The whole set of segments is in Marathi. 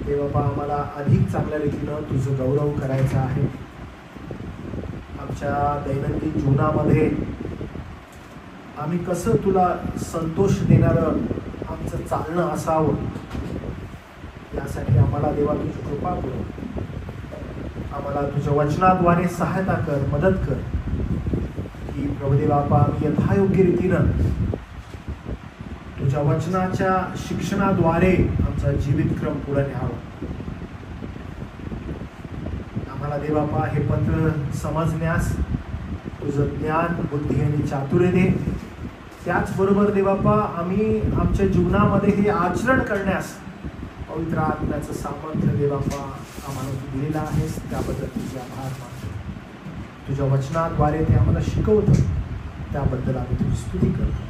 हे बाबा आम्हाला अधिक चांगल्या रीतीनं तुझं गौरव करायचं आहे. आमच्या दैनंदिन जीवनामध्ये आम्ही कसं तुला संतोष देणारं आमचं चालणं असावं, यासाठी आम्हाला देवा तुझी कृपा कर. आम्हाला तुझ्या वचनाद्वारे सहायता कर, मदत कर की प्रभुदेवा आम्ही यथायोग्य रीतीनं तुझ्या वचनाच्या शिक्षणाद्वारे आमचा जीवितक्रम पुढे न्यावा. आम्हाला देवापा हे पत्र समजण्यास तुझं ज्ञान, बुद्धी आणि चातुर्य दे. त्याचबरोबर देवापा आम्ही आमच्या जीवनामध्ये हे आचरण करण्यास पवित्र आत्म्याचं सामर्थ्य देवापा आम्हाला तू दिलेलं आहेस, त्याबद्दल तुझे आभार मानतो. तुझ्या वचनाद्वारे ते आम्हाला शिकवतं, त्याबद्दल आम्ही तुझी स्तुती करतो.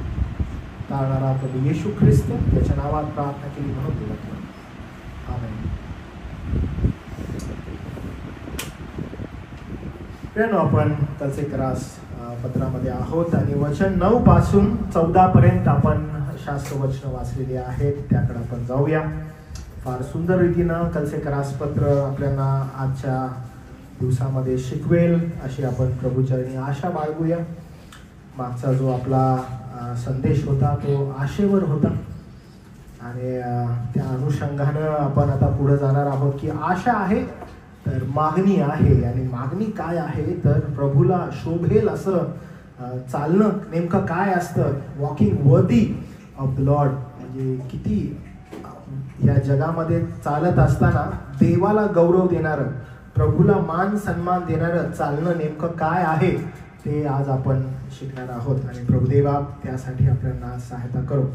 तारणारा प्रभू येशू ख्रिस्त त्याच्या नावात प्रार्थना केली म्हणून देवा, आमेन. आपण कलसेकरास पत्रामध्ये आहोत आणि वचन 9 पासून 14 पर्यंत आपण शास्त्र वचन वाचलेली आहेत, त्याकडे आपण जाऊया. फार सुंदर रीतीनं कलसेकरास पत्र आपल्याला आजच्या दिवसामध्ये शिकवेल अशी आपण प्रभूचरणी आशा बाळगूया. मागचा जो आपला संदेश होता तो आशेवर होता आणि त्या अनुषंगानं आपण आता पुढे जाणार आहोत की आशा आहे तर मागणी आहे, आणि मागणी काय आहे तर प्रभूला शोभेल असं चालणं नेमकं काय असतं. Walking worthy of the Lord म्हणजे किती या जगामध्ये चालत असताना देवाला गौरव देणारं, प्रभूला मान सन्मान देणारं चालणं नेमकं काय आहे ते आज आपण शिकणार आहोत. आणि प्रभुदेवा त्यासाठी आपल्याला सहायता करू.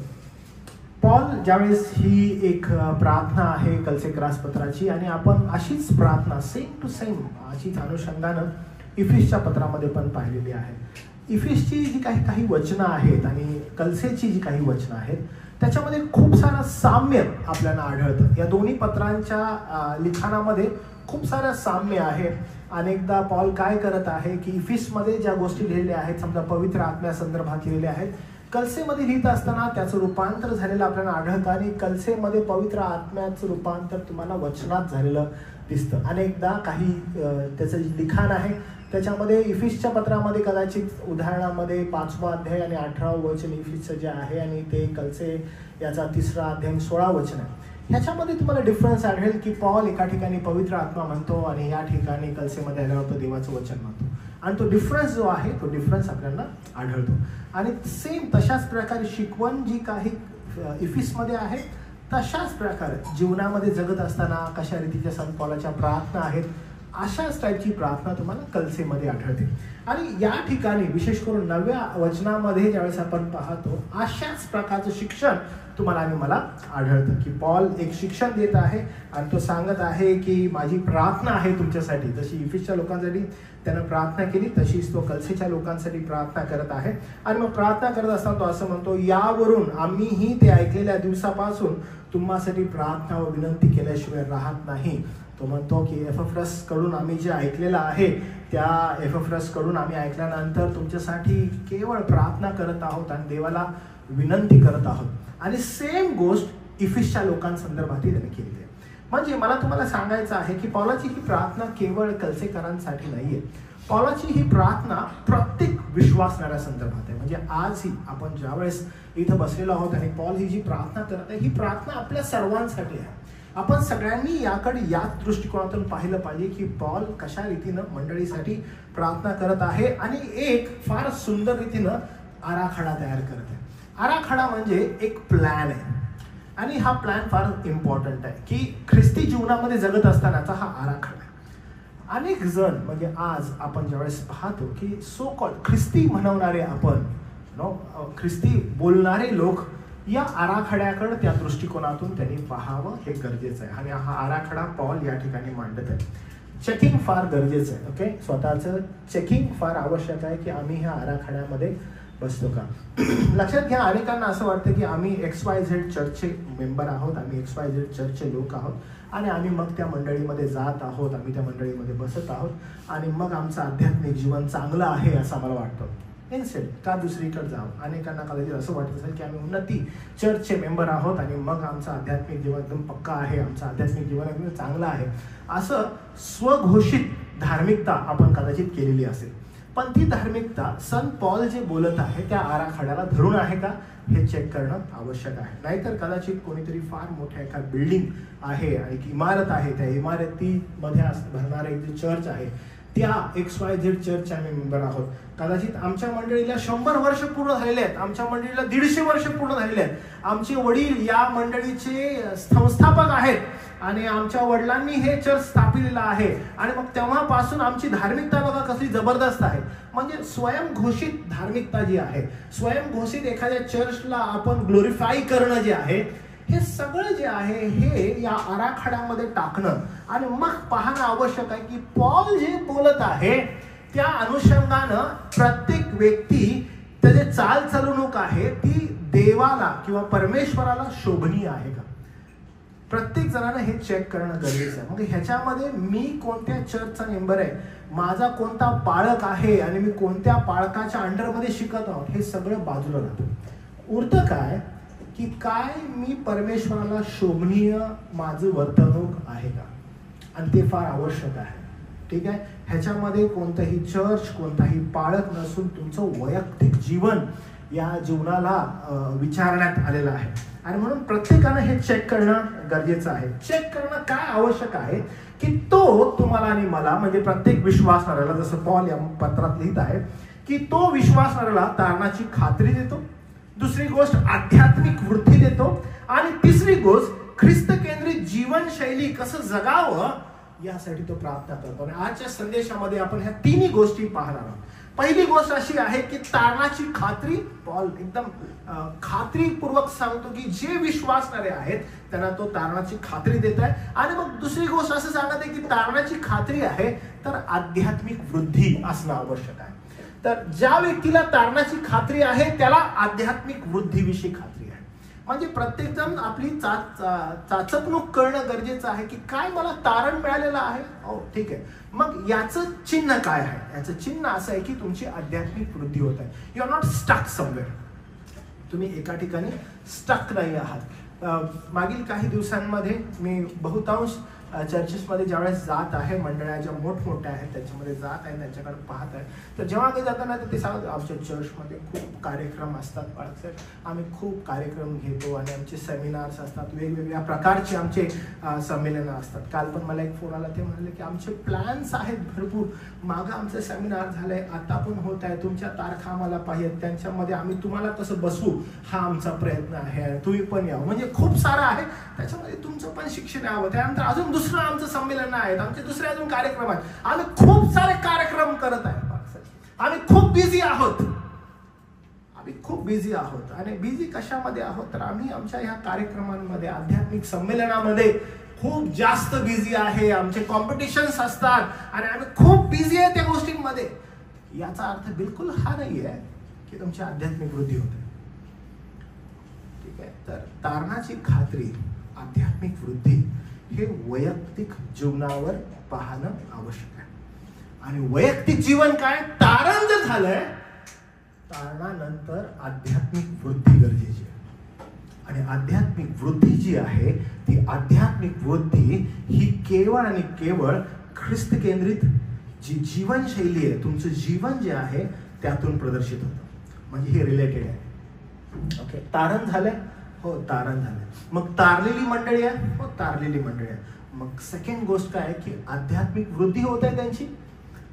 पॉल ज्यावेळेस ही एक प्रार्थना आहे कलसेकरास पत्राची, आणि आपण अशीच प्रार्थना सेम टू सेम अशीच अनुषंगानं इफिसच्या पत्रामध्ये पण पाहिलेली आहे. इफिसची जी काही वचनं आहेत आणि कलसेची जी काही वचनं आहेत त्याच्यामध्ये खूप सारं साम्य आपल्याला आढळतं. या दोन्ही पत्रांच्या लिखाणामध्ये खूप सारं साम्य आहे. अनेकदा पॉल काय करत आहे की इफिसमध्ये ज्या गोष्टी लिहिलेल्या आहेत, समजा पवित्र आत्म्यासंदर्भात लिहिलेल्या आहेत, कलसेमध्ये लिहित असताना त्याचं रूपांतर झालेलं आपल्याला आढळतं, आणि कलसेमध्ये पवित्र आत्म्याचं रूपांतर तुम्हाला वचनात झालेलं दिसतं. अनेकदा काही त्याचं जे लिखाण आहे त्याच्यामध्ये इफिसच्या पत्रामध्ये कदाचित उदाहरणामध्ये 5वा अध्याय आणि 18वं वचन इफिसचं जे आहे, आणि ते कलसे याचा 3रा अध्याय 16 वचन आहे. ह्याच्यामध्ये तुम्हाला डिफरन्स आढळेल की पॉल एका ठिकाणी पवित्र आत्मा म्हणतो आणि या ठिकाणी कलसेमध्ये आल्यावर तो देवाचं वचन म्हणतो, आणि तो डिफरन्स जो आहे तो डिफरन्स आपल्याला आढळतो. आणि सेम तशाच प्रकारे शिकवण जी काही इफिसमध्ये आहे तशाच प्रकारे जीवनामध्ये जगत असताना कशा रीतीच्या संत पॉलाच्या प्रार्थना आहेत, अशाच टाईपची प्रार्थना तुम्हाला कलसेमध्ये आढळते. आणि या ठिकाणी विशेष करून 9व्या वचनामध्ये ज्यावेळेस आपण पाहतो अशाच प्रकारचं शिक्षण तुम्हाला आणि मला आढळतं की पॉल एक शिक्षण देत आहे आणि तो सांगत आहे की माझी प्रार्थना आहे तुमच्यासाठी. जशी इफिसच्या लोकांसाठी त्यानं प्रार्थना केली तशीच तो कलसेच्या लोकांसाठी प्रार्थना करत आहे. आणि मग प्रार्थना करत असताना तो असं म्हणतो, यावरून आम्हीही ते ऐकलेल्या दिवसापासून तुम्हासाठी प्रार्थना व विनंती केल्याशिवाय राहत नाही. तो म्हणतो की एपफ्रस कडून आम्ही जे ऐकलेलं आहे त्या एपफ्रस कडून आम्ही ऐकल्यानंतर तुमच्यासाठी केवळ प्रार्थना करत आहोत आणि देवाला विनंती करत आहोत. आणि सेम गोष्ट इफिसच्या लोकांसंदर्भातही त्याने केली आहे. म्हणजे मला तुम्हाला सांगायचं आहे की पौलाची ही प्रार्थना केवळ कलसेकरांसाठी नाहीये. पौलाची ही प्रार्थना प्रत्येक विश्वासणाऱ्या संदर्भात आहे. म्हणजे आजही आपण ज्यावेळेस इथं बसलेलो आहोत आणि पॉल ही जी प्रार्थना करत आहे ही प्रार्थना आपल्या सर्वांसाठी आहे. आपण सगळ्यांनी याकडे याच दृष्टिकोनातून पाहिलं पाहिजे की पॉल कशा रीतीनं मंडळीसाठी प्रार्थना करत आहे आणि एक फार सुंदर रीतीनं आराखडा तयार करत आहे. आराखडा म्हणजे एक प्लॅन आहे आणि हा प्लॅन फार इम्पॉर्टंट आहे की ख्रिस्ती जीवनामध्ये जगत असतानाचा हा आराखडा आहे. अनेक जण म्हणजे आज आपण ज्यावेळेस पाहतो की सो कॉल्ड ख्रिस्ती म्हणवणारे आपण ख्रिस्ती बोलणारे लोक या आराखड्याकडे त्या दृष्टिकोनातून त्यांनी पाहावं हे गरजेचं आहे. आणि हा आराखडा पॉल या ठिकाणी मांडत आहे. चेकिंग फार गरजेचं आहे. ओके, स्वतःचं चेकिंग फार आवश्यक आहे की आम्ही ह्या आराखड्यामध्ये बसतो का. लक्षात घ्या, अनेकांना असं वाटतं की आम्ही XYZ चर्चचे मेंबर आहोत, आम्ही XYZ चर्चचे लोक आहोत आणि आम्ही मग त्या मंडळीमध्ये जात आहोत, आम्ही त्या मंडळीमध्ये बसत आहोत आणि मग आमचं आध्यात्मिक जीवन चांगलं आहे असं मला वाटतं. इन्सेट का दुसरीकडे जावं. अनेकांना कदाचित असं वाटत असेल की आम्ही उन्नती चर्चचे मेंबर आहोत आणि मग आमचं आध्यात्मिक जीवन एकदम पक्का आहे, आमचं आध्यात्मिक जीवन एकदम चांगलं आहे, असं स्वघोषित धार्मिकता आपण कदाचित केलेली असेल. पण ती धार्मिकता संत पॉल जे बोलत आहे त्या आराखड्याला धरून आहे का हे चेक करणं आवश्यक आहे. नाहीतर कदाचित कोणीतरी फार मोठ्या एका बिल्डिंग आहे आणि एक इमारत आहे, त्या इमारतीमध्ये भरणारे जे चर्च आहे त्या XYZ चर्च आम्ही मेंबर आहोत. कदाचित आमच्या मंडळीला 100 वर्ष पूर्ण झालेले आहेत, आमच्या मंडळीला 150 वर्ष पूर्ण झालेले आहेत. आमचे वडील या मंडळीचे संस्थापक आहेत आणि आमच्या वडिलांनी हे चर्च स्थापिलेलं आहे आणि मग तेव्हापासून आमची धार्मिकता बघा कसली जबरदस्त आहे. म्हणजे स्वयंघोषित धार्मिकता जी आहे, स्वयंघोषित एखाद्या चर्चला आपण ग्लोरिफाय करणं जे आहे, हे सगळं जे आहे हे या आराखड्यामध्ये टाकणं आणि मग पाहणं आवश्यक आहे की पॉल जे बोलत आहे त्या अनुषंगानं प्रत्येक व्यक्ती त्याचे चालचलवणूक आहे ती देवाला किंवा परमेश्वराला शोभनीय आहे का. प्रत्येक जणांना हे चेक करणं गरजेचं आहे. मग ह्याच्यामध्ये मी कोणत्या चर्चचा मेंबर आहे, माझा कोणता पाळक आहे आणि मी कोणत्या पाळकाच्या अंडरमध्ये शिकत आहोत हे सगळं बाजूला राहतं. उरतं काय की काय मी परमेश्वराला शोभनीय माझं वर्तणूक आहे का, आणि ते फार आवश्यक आहे. ठीक आहे. ह्याच्यामध्ये कोणतंही चर्च कोणताही पाळक नसून तुमचं वैयक्तिक जीवन या जीवनाला विचारण्यात आलेलं आहे आणि म्हणून प्रत्येकानं हे चेक करणं गरजेचं आहे. चेक करणं काय आवश्यक आहे की तो तुम्हाला आणि मला म्हणजे प्रत्येक विश्वासणाऱ्याला, जसं पॉल या पत्रात लिहित आहे की तो विश्वासणाऱ्याला तारणाची खात्री देतो, दुसरी गोष्ट आध्यात्मिक वृद्धी देतो आणि तिसरी गोष्ट ख्रिस्त केंद्रित जीवनशैली कसं जगावं यासाठी तो प्रार्थना करतो. आणि आजच्या संदेशामध्ये आपण ह्या तिन्ही गोष्टी पाहणार आहोत. पहिली गोष्ट अशी आहे की तारणाची खात्री. पॉल एकदम खात्रीपूर्वक सांगतो की जे विश्वासणारे आहेत त्यांना तो तारणाची खात्री देत आहे. आणि मग दुसरी गोष्ट असं सांगत आहे की तारणाची खात्री आहे तर आध्यात्मिक वृद्धी असणं आवश्यक आहे. तर ज्या व्यक्तीला तारणाची खात्री आहे त्याला आध्यात्मिक वृद्धीविषयी खात्री आहे. म्हणजे प्रत्येक जण आपली चाचपणूक करणं गरजेचं आहे की काय मला तारण मिळालेलं आहे. हो ठीक आहे, मग याचं चिन्ह काय आहे. याचं चिन्ह असं आहे की तुमची आध्यात्मिक वृद्धी होत आहे. You are not stuck somewhere. तुम्ही एका ठिकाणी स्टक नाही आहात. मागील काही दिवसांमध्ये मी बहुतांश चर्चेसमध्ये ज्यावेळेस जात आहे, मंडळ्या ज्या मोठमोठ्या आहेत त्याच्यामध्ये जात आहे, त्यांच्याकडे पाहत आहे, तर जेव्हा काही जाताना तर ते सांगतात आमच्या चर्चमध्ये खूप कार्यक्रम असतात बाळासाहेब, आम्ही खूप कार्यक्रम घेतो आणि आमचे सेमिनार्स असतात, वेगवेगळ्या प्रकारचे आमचे संमेलनं असतात. काल पण मला एक फोन आला, ते म्हणाले की आमचे प्लॅन्स आहेत भरपूर, मागं आमचं सेमिनार झालंय, आता पण होत आहे, तुमच्या तारखा आम्हाला पाहिजेत, त्यांच्यामध्ये आम्ही तुम्हाला कसं बसवू हा आमचा प्रयत्न आहे, तुम्ही पण यावं. म्हणजे खूप सारं आहे, त्याच्यामध्ये तुमचं पण शिक्षण यावं. त्यानंतर अजून दुसरं आमचं संमेलन आहेत, आमचे दुसरे अजून कार्यक्रम आहेत, आम्ही खूप सारे कार्यक्रम करत आहे, आम्ही खूप बिझी आहोत. आम्ही खूप बिझी आहोत. आणि बिझी कशामध्ये आहोत तर आम्ही आमच्या ह्या कार्यक्रमांमध्ये, आध्यात्मिक संमेलनामध्ये खूप जास्त बिझी आहे. आमचे कॉम्पिटिशन्स असतात आणि आम्ही खूप बिझी आहे त्या गोष्टींमध्ये. याचा अर्थ बिलकुल हा नाही आहे की तुमची आध्यात्मिक वृद्धी होते. ठीक आहे. तर तारणाची खात्री, आध्यात्मिक वृद्धी हे वैयक्तिक जीवनावर पाहणं आवश्यक आहे. आणि वैयक्तिक जीवन काय, तारण जर झालंय, तारणानंतर आध्यात्मिक वृद्धी गरजेची आहे. आणि आध्यात्मिक वृद्धी जी आहे ती आध्यात्मिक वृद्धी ही केवळ आणि केवळ ख्रिस्त केंद्रित जी जीवनशैली आहे, तुमचं जीवन जे आहे त्यातून प्रदर्शित होतं. म्हणजे हे रिलेटेड आहे. ओके, तारण झालंय, हो तारण झालंय. मग तारलेली मंडळी आहे, हो तारलेली मंडळी आहे. मग सेकंड गोष्ट काय की आध्यात्मिक वृद्धी होत आहे त्यांची,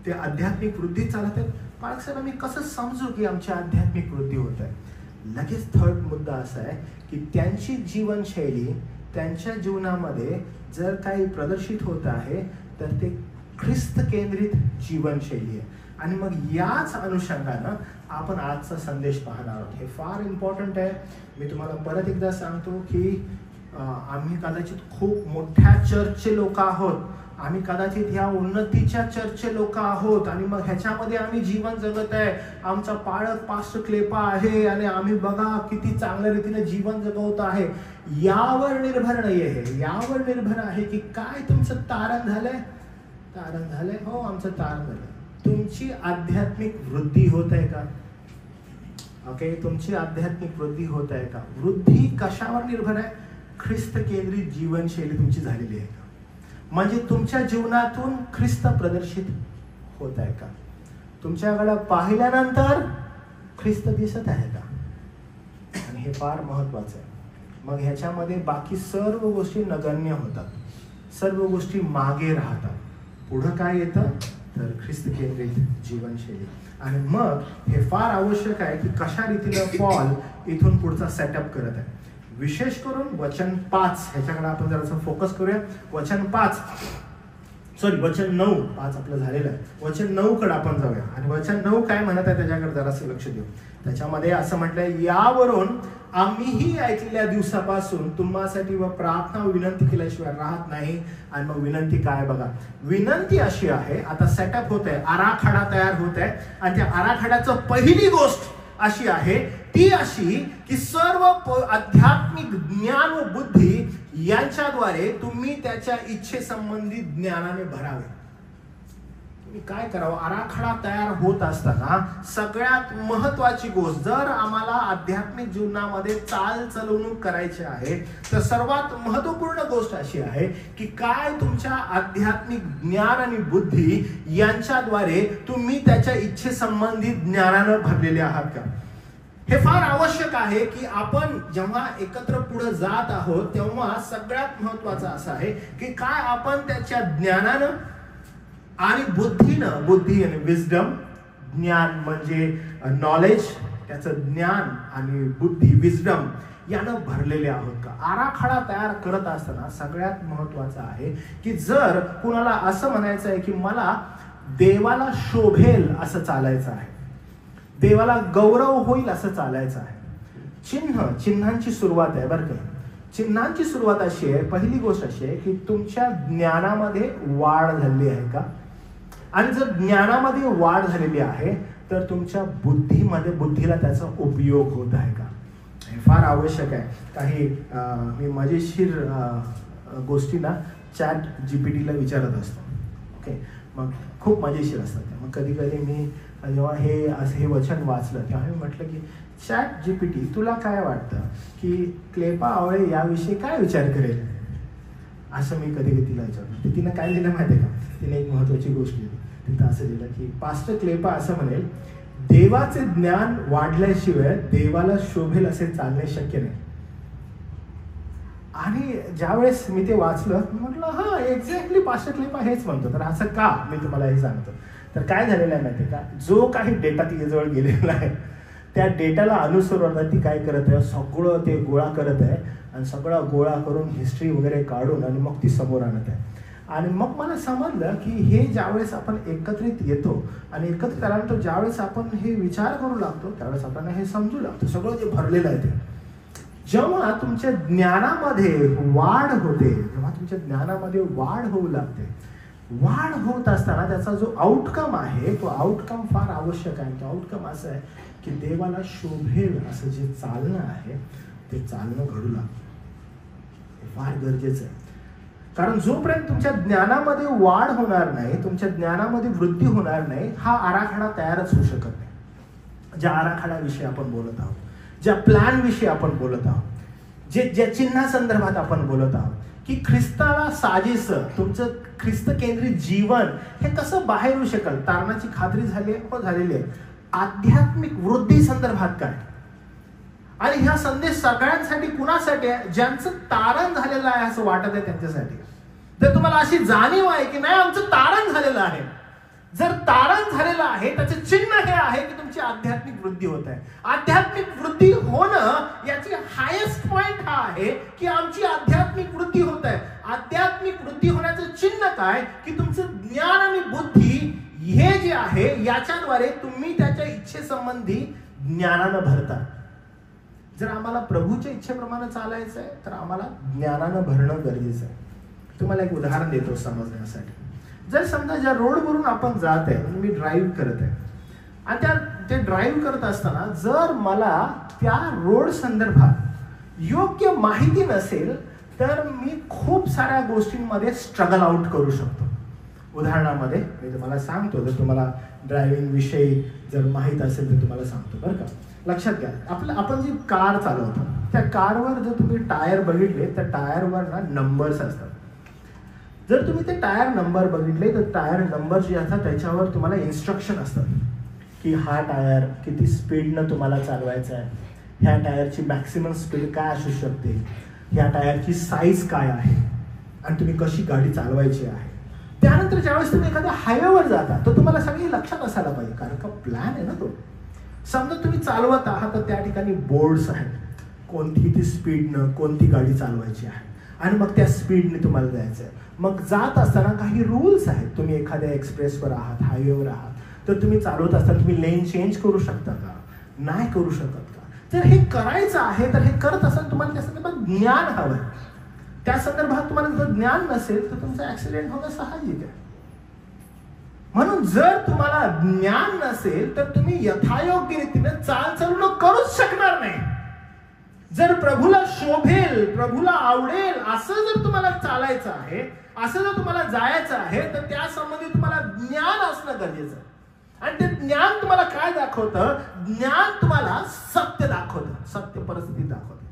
ते आध्यात्मिक वृद्धी चालत आहेत. पालक साहेब आम्ही कसं समजू की आमची आध्यात्मिक वृद्धी होत आहे. लगेच थर्ड मुद्दा असा आहे की त्यांची जीवनशैली, त्यांच्या जीवनामध्ये जर काही प्रदर्शित होत आहे तर ते ख्रिस्त केंद्रित जीवनशैली आहे. आणि मग याच अनुषंगानं आपण आजचा संदेश पाहणार आहोत. हे फार इम्पॉर्टंट आहे. मी तुम्हाला परत एकदा सांगतो की आम्ही कदाचित खूप मोठ्या चर्चचे लोक आहोत, आम्ही कदाचित ह्या उन्नतीच्या चर्चचे लोक आहोत आणि मग ह्याच्यामध्ये आम्ही जीवन जगत आहे. आमचा पाळक पास्टर क्लेपा आहे आणि आम्ही बघा किती चांगल्या रीतीने जीवन जगवत आहे. यावर निर्भर नाहीये. हे यावर निर्भर आहे की काय तुमचं तारण झालंय. तारण झालंय, हो आमचं तारण झालंय. तुमची आध्यात्मिक वृद्धी होत आहे का. ओके, तुमची आध्यात्मिक वृद्धी होत आहे का? वृद्धी कशावर निर्भर आहे? ख्रिस्त केंद्रित जीवनशैली तुमची झालेली आहे का? म्हणजे तुमच्या जीवनातून ख्रिस्त प्रदर्शित होत आहे का? तुमच्याकडे पाहिल्यानंतर ख्रिस्त दिसत आहे का? आणि हे फार महत्वाचं आहे. मग ह्याच्यामध्ये बाकी सर्व गोष्टी नगण्य होतात, सर्व गोष्टी मागे राहतात. पुढं काय येतं तर ख्रिस्त केंद्रित जीवनशैली. आणि मग हे फार आवश्यक आहे की कशा रीतीनं पॉल इथून पुढचा सेटअप करत आहे. विशेष करून वचन 5 ह्याच्याकडे आपण जरासं फोकस करूया. वचन 9 5 आपलं झालेलं आहे. वचन 9 कडे आपण जाऊया. आणि वचन 9 काय म्हणत आहे त्याच्याकडे जरासं लक्ष देऊ. त्याच्यामध्ये असं म्हटलंय, यावरून आम्हीही ऐकलेल्या दिवसापासून तुम्हासाठी व प्रार्थना व विनंती केल्याशिवाय राहत नाही. आणि मग विनंती काय बघा. विनंती अशी आहे, आता सेटअप होत आहे, आराखडा तयार होत आहे. आणि त्या आराखड्याचं पहिली गोष्ट अशी आहे, ती अशी की सर्व आध्यात्मिक ज्ञान व बुद्धी यांच्याद्वारे तुम्ही त्याच्या इच्छेसंबंधी ज्ञानाने भरावे. तुम्ही काय करावं, आराखडा तयार होत असताना सगळ्यात महत्वाची गोष्ट, जर आम्हाला आध्यात्मिक जीवनामध्ये चालचलवणूक करायची आहे तर सर्वात महत्वपूर्ण गोष्ट अशी आहे की काय तुमच्या आध्यात्मिक ज्ञान आणि बुद्धी यांच्याद्वारे तुम्ही त्याच्या इच्छेसंबंधी ज्ञानानं भरलेले आहात का? हे फार आवश्यक आहे की आपण जेव्हा एकत्र पुढे जात आहोत तेव्हा सगळ्यात महत्वाचं असं आहे की काय आपण त्याच्या ज्ञानानं आणि बुद्धीनं, बुद्धी आणि विजडम, ज्ञान म्हणजे नॉलेज, त्याचं ज्ञान आणि बुद्धी विजडम यानं भरलेले आहोत का? आराखडा तयार करत असताना सगळ्यात महत्वाचं आहे की जर कुणाला असं म्हणायचं आहे की मला देवाला शोभेल असं चालायचं आहे, देवाला गौरव होईल असं चालायचं आहे, चिन्हांची सुरुवात आहे बरं का. चिन्हांची सुरुवात अशी आहे, पहिली गोष्ट अशी आहे की तुमच्या ज्ञानामध्ये वाढ झालेली आहे का? आणि जर ज्ञानामध्ये वाढ झालेली आहे तर तुमच्या बुद्धीला त्याचा उपयोग होत आहे का? हे फार आवश्यक आहे. काही मी मजेशीर गोष्टींना ChatGPT ला विचारत असतो. ओके, मग खूप मजेशीर असतात. मग कधी कधी मी जेव्हा हे वचन वाचलं तेव्हा मी म्हटलं की ChatGPT तुला काय वाटतं की क्लेपा आवळे याविषयी काय विचार करेल, असं मी कधी कधी तिला विचारलं. तिनं काय दिलं माहिती आहे का? तिने एक महत्वाची गोष्ट दिली. तिथं असं दिलं की पास्टर क्लेपा असं म्हणेल, देवाचे ज्ञान वाढल्याशिवाय देवाला शोभेल असे चालणे शक्य नाही. आणि ज्यावेळेस मी ते वाचलं म्हटलं हा एक्झॅक्टली पास्टर क्लेपा हेच म्हणतो. तर असं का, मी तुम्हाला हे सांगतो. तर काय झालेलं आहे माहिती का, जो काही डेटा तिच्याजवळ गेलेला आहे त्या डेटाला अनुसरून ती काय करत आहे, सगळं ते गोळा करत आहे आणि सगळं गोळा करून हिस्ट्री वगैरे काढून आणि मग ती समोर आणत आहे. आणि मग मला समजलं की हे ज्यावेळेस आपण एकत्रित येतो आणि एकत्रित आल्यानंतर ज्यावेळेस आपण हे विचार करू लागतो त्यावेळेस आपल्याला हे समजू लागतं सगळं जे भरलेलं आहे ते. जेव्हा तुमच्या ज्ञानामध्ये वाढ होते, जेव्हा तुमच्या ज्ञानामध्ये वाढ होऊ लागते, वाढ होत असताना त्याचा जो आउटकम आहे तो आउटकम फार आवश्यक आहे. तो आउटकम असं आहे की देवाला शोभेल असं जे चालणं आहे ते चालणं घडू लागतं. हे फार गरजेचं आहे. कारण जोपर्यंत तुमच्या ज्ञानामध्ये वाढ होणार नाही, तुमच्या ज्ञानामध्ये वृद्धी होणार नाही, हा आराखडा तयारच होऊ शकत नाही. ज्या आराखड्याविषयी आपण बोलत आहोत, ज्या प्लॅन विषयी आपण बोलत आहोत, ज्या चिन्हा संदर्भात आपण बोलत आहोत की ख्रिस्ताला साजेस तुमचं ख्रिस्त केंद्रित जीवन हे कसं बाहेर येऊ शकेल, तारणाची खात्री झालेली आहे. आध्यात्मिक वृद्धी संदर्भात काय, आणि हा संदेश सगळ्यांसाठी कुणासाठी आहे, ज्यांचं तारण झालेलं आहे असं वाटत आहे त्यांच्यासाठी. जर तुम्हाला अशी जाणीव आहे की नाही आमचं तारण झालेलं आहे, जर तारण झालेलं आहे त्याचे चिन्ह हे आहे की तुमची आध्यात्मिक वृद्धी होत आहे. आध्यात्मिक वृद्धी होणं याची हायेस्ट पॉइंट हा आहे की आमची आध्यात्मिक वृद्धी होत आहे. आध्यात्मिक वृद्धी होण्याचं चिन्ह काय की तुमचं ज्ञान आणि बुद्धी हे जे आहे याच्याद्वारे तुम्ही त्याच्या इच्छेसंबंधी ज्ञानानं भरता. जर आम्हाला प्रभूच्या इच्छेप्रमाणे चालायचं आहे तर आम्हाला ज्ञानानं भरणं गरजेचं आहे. तुम्हाला एक उदाहरण देतो समजण्यासाठी. जर समजा ज्या रोडवरून आपण जात आहे, मी ड्राईव्ह करत आहे आणि ते ड्राईव्ह करत असताना जर मला त्या रोड संदर्भात योग्य माहिती नसेल तर मी खूप साऱ्या गोष्टींमध्ये स्ट्रगल आउट करू शकतो. उदाहरणामध्ये मी तुम्हाला सांगतो, जर तुम्हाला ड्रायव्हिंग विषयी जर माहीत असेल तर तुम्हाला सांगतो बरं का. लक्षात घ्या, आपण जी कार चालवतो त्या कारवर जर तुम्ही टायर बघितले तर टायरवर ना नंबर्स असतात. जर तुम्ही ते टायर नंबर बघितले तर टायर नंबर जे असतात त्याच्यावर तुम्हाला इन्स्ट्रक्शन असतात की हा टायर किती स्पीडनं तुम्हाला चालवायचा आहे, ह्या टायरची मॅक्सिमम स्पीड काय असू शकते, ह्या टायरची साईज काय आहे आणि तुम्ही कशी गाडी चालवायची आहे. त्यानंतर ज्यावेळेस तुम्ही एखाद्या हायवेवर जाता तर तुम्हाला सगळी लक्षात असायला पाहिजे, कारण का प्लॅन आहे ना तो. समजा तुम्ही चालवत आहात तर त्या ठिकाणी बोर्ड्स आहेत, कोणती ती स्पीडनं कोणती गाडी चालवायची आहे आणि मग त्या स्पीडने तुम्हाला जायचं आहे. मग जात असताना काही रूल्स आहेत. तुम्ही एखाद्या एक्सप्रेसवर आहात, हायवेवर आहात, तर तुम्ही चालवत असताना तुम्ही लेन चेंज करू शकता का, नाही करू शकत का. जर हे करायचं आहे तर हे करत असाल तुम्हाला त्या संदर्भात ज्ञान हवं आहे. त्या संदर्भात तुम्हाला जर ज्ञान नसेल तर तुमचा ऍक्सिडेंट होणं साहजिक आहे. म्हणून जर तुम्हाला ज्ञान नसेल तर तुम्ही यथायोग्य रीतीने चालचलन करूच शकणार नाही. जर प्रभूला शोभेल, प्रभूला आवडेल असं जर तुम्हाला चालायचं आहे, असं जर तुम्हाला जायचं आहे, तर त्या संबंधी तुम्हाला ज्ञान असणं गरजेचं आहे. आणि ते ज्ञान तुम्हाला काय दाखवतं? ज्ञान तुम्हाला सत्य दाखवतं, सत्य परिस्थिती दाखवतं.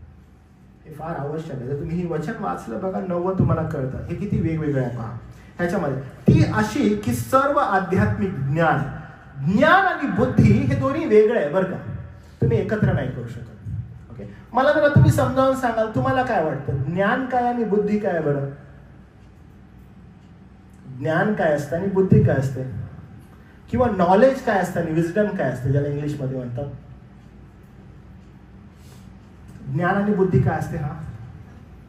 हे फार आवश्यक आहे. जर तुम्ही ही वचन वाचलं बघा, 9 तुम्हाला कळतं. हे किती वेगवेगळं आहे पहा. ह्याच्यामध्ये ती अशी की सर्व आध्यात्मिक ज्ञान, ज्ञान आणि बुद्धी हे दोन्ही वेगळे आहे बरं का. तुम्ही एकत्र नाही करू शकत. ओके, मला जरा तुम्ही समजावून सांगाल तुम्हाला काय वाटतं, ज्ञान काय आणि बुद्धी काय आहे बरं? ज्ञान काय असतं आणि बुद्धी काय असते, किंवा नॉलेज काय असतं आणि विजडम काय असते, ज्याला इंग्लिशमध्ये म्हणतात. ज्ञान आणि बुद्धी काय असते? हा,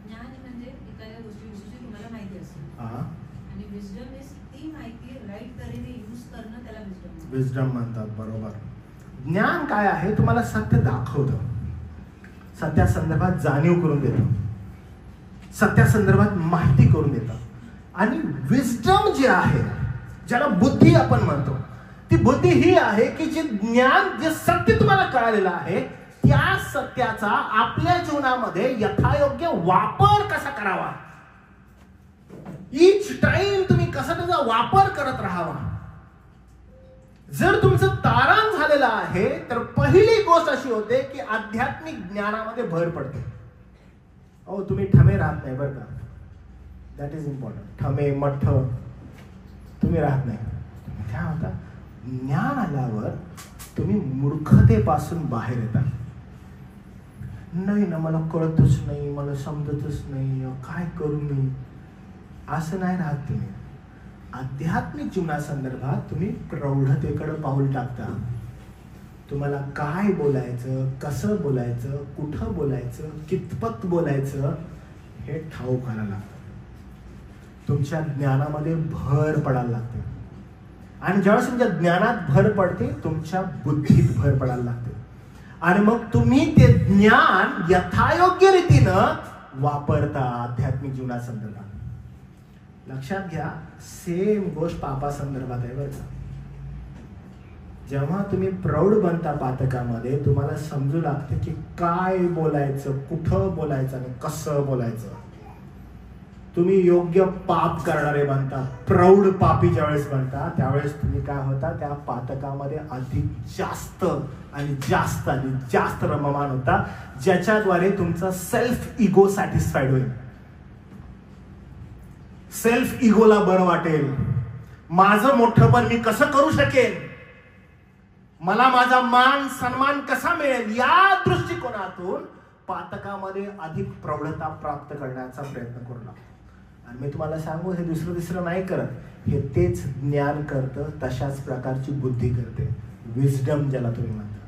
ज्ञान म्हणजे एखाद्या गोष्टीविषयी तुम्हाला माहिती असते, आणि विजडम इज ती माहिती राईट तऱ्हेने यूज करणं, त्याला विजडम म्हणतात. बरोबर. ज्ञान काय आहे? तुम्हाला सत्य दाखवतं, सत्या संदर्भात जाणीव करून देतं, सत्या संदर्भात माहिती करून देतं. आणि विजडम जे आहे, ज्याला बुद्धी आपण म्हणतो, ती बुद्धी ही आहे की जे ज्ञान, जे सत्य तुम्हाला कळालेलं आहे त्या सत्याचा आपल्या जीवनामध्ये यथायोग्य वापर कसा करावा, ईच टाइम तुम्ही कसा त्याचा वापर करत राहावा. जर तुमचं तारण झालेलं आहे तर पहिली गोष्ट अशी होते की आध्यात्मिक ज्ञानामध्ये भर पडते. अहो, तुम्ही ठमे राहत नाही बरं का, दॅट इज इम्पॉर्टंट. ठमे मठ तुम्ही राहत नाही. काय होता, ज्ञान आल्यावर तुम्ही मूर्खतेपासून बाहेर येता. नाही ना, मला कळतच नाही, मला समजतच नाही, काय करू मी, असं नाही राहत तुम्ही. आध्यात्मिक जीवनासंदर्भात तुम्ही प्रौढतेकडे पाऊल टाकता. तुम्हाला काय बोलायचं, कसं बोलायचं, कुठं बोलायचं, कितपत बोलायचं हे ठाऊक करायला लागतं. तुमच्या ज्ञानामध्ये भर पडायला लागते. आणि ज्यावेळेस तुमच्या ज्ञानात भर पडते, तुमच्या बुद्धीत भर पडायला लागते. आणि मग तुम्ही ते ज्ञान यथायोग्य रीतीनं वापरता आध्यात्मिक जीवनासंदर्भात. लक्षात घ्या, सेम गोष्ट पापासंदर्भात आहे बरं का. जेव्हा तुम्ही प्रौढ बनता पातकामध्ये, तुम्हाला समजू लागते की काय बोलायचं, कुठं बोलायचं आणि कसं बोलायचं. तुम्ही योग्य पाप करणारे बनता. प्रौढ पापी ज्यावेळेस बनता त्यावेळेस तुम्ही काय होता, त्या पातकामध्ये अधिक जास्त आणि जास्त आणि जास्त रममान होता, ज्याच्याद्वारे तुमचा सेल्फ इगो सॅटिस्फाईड होईल. सेल्फ इगोला बरं वाटेल, माझं मोठंपण मी कसं करू शकेल, मला माझा मान सन्मान कसा मिळेल, या दृष्टिकोनातून पातकामध्ये अधिक प्रौढता प्राप्त करण्याचा प्रयत्न करू लागतो. आणि मी तुम्हाला सांगू, हे दुसरं तिसरं नाही करत, हे तेच ज्ञान करतं, तशाच प्रकारची बुद्धी करते, विजडम ज्याला तुम्ही म्हणता.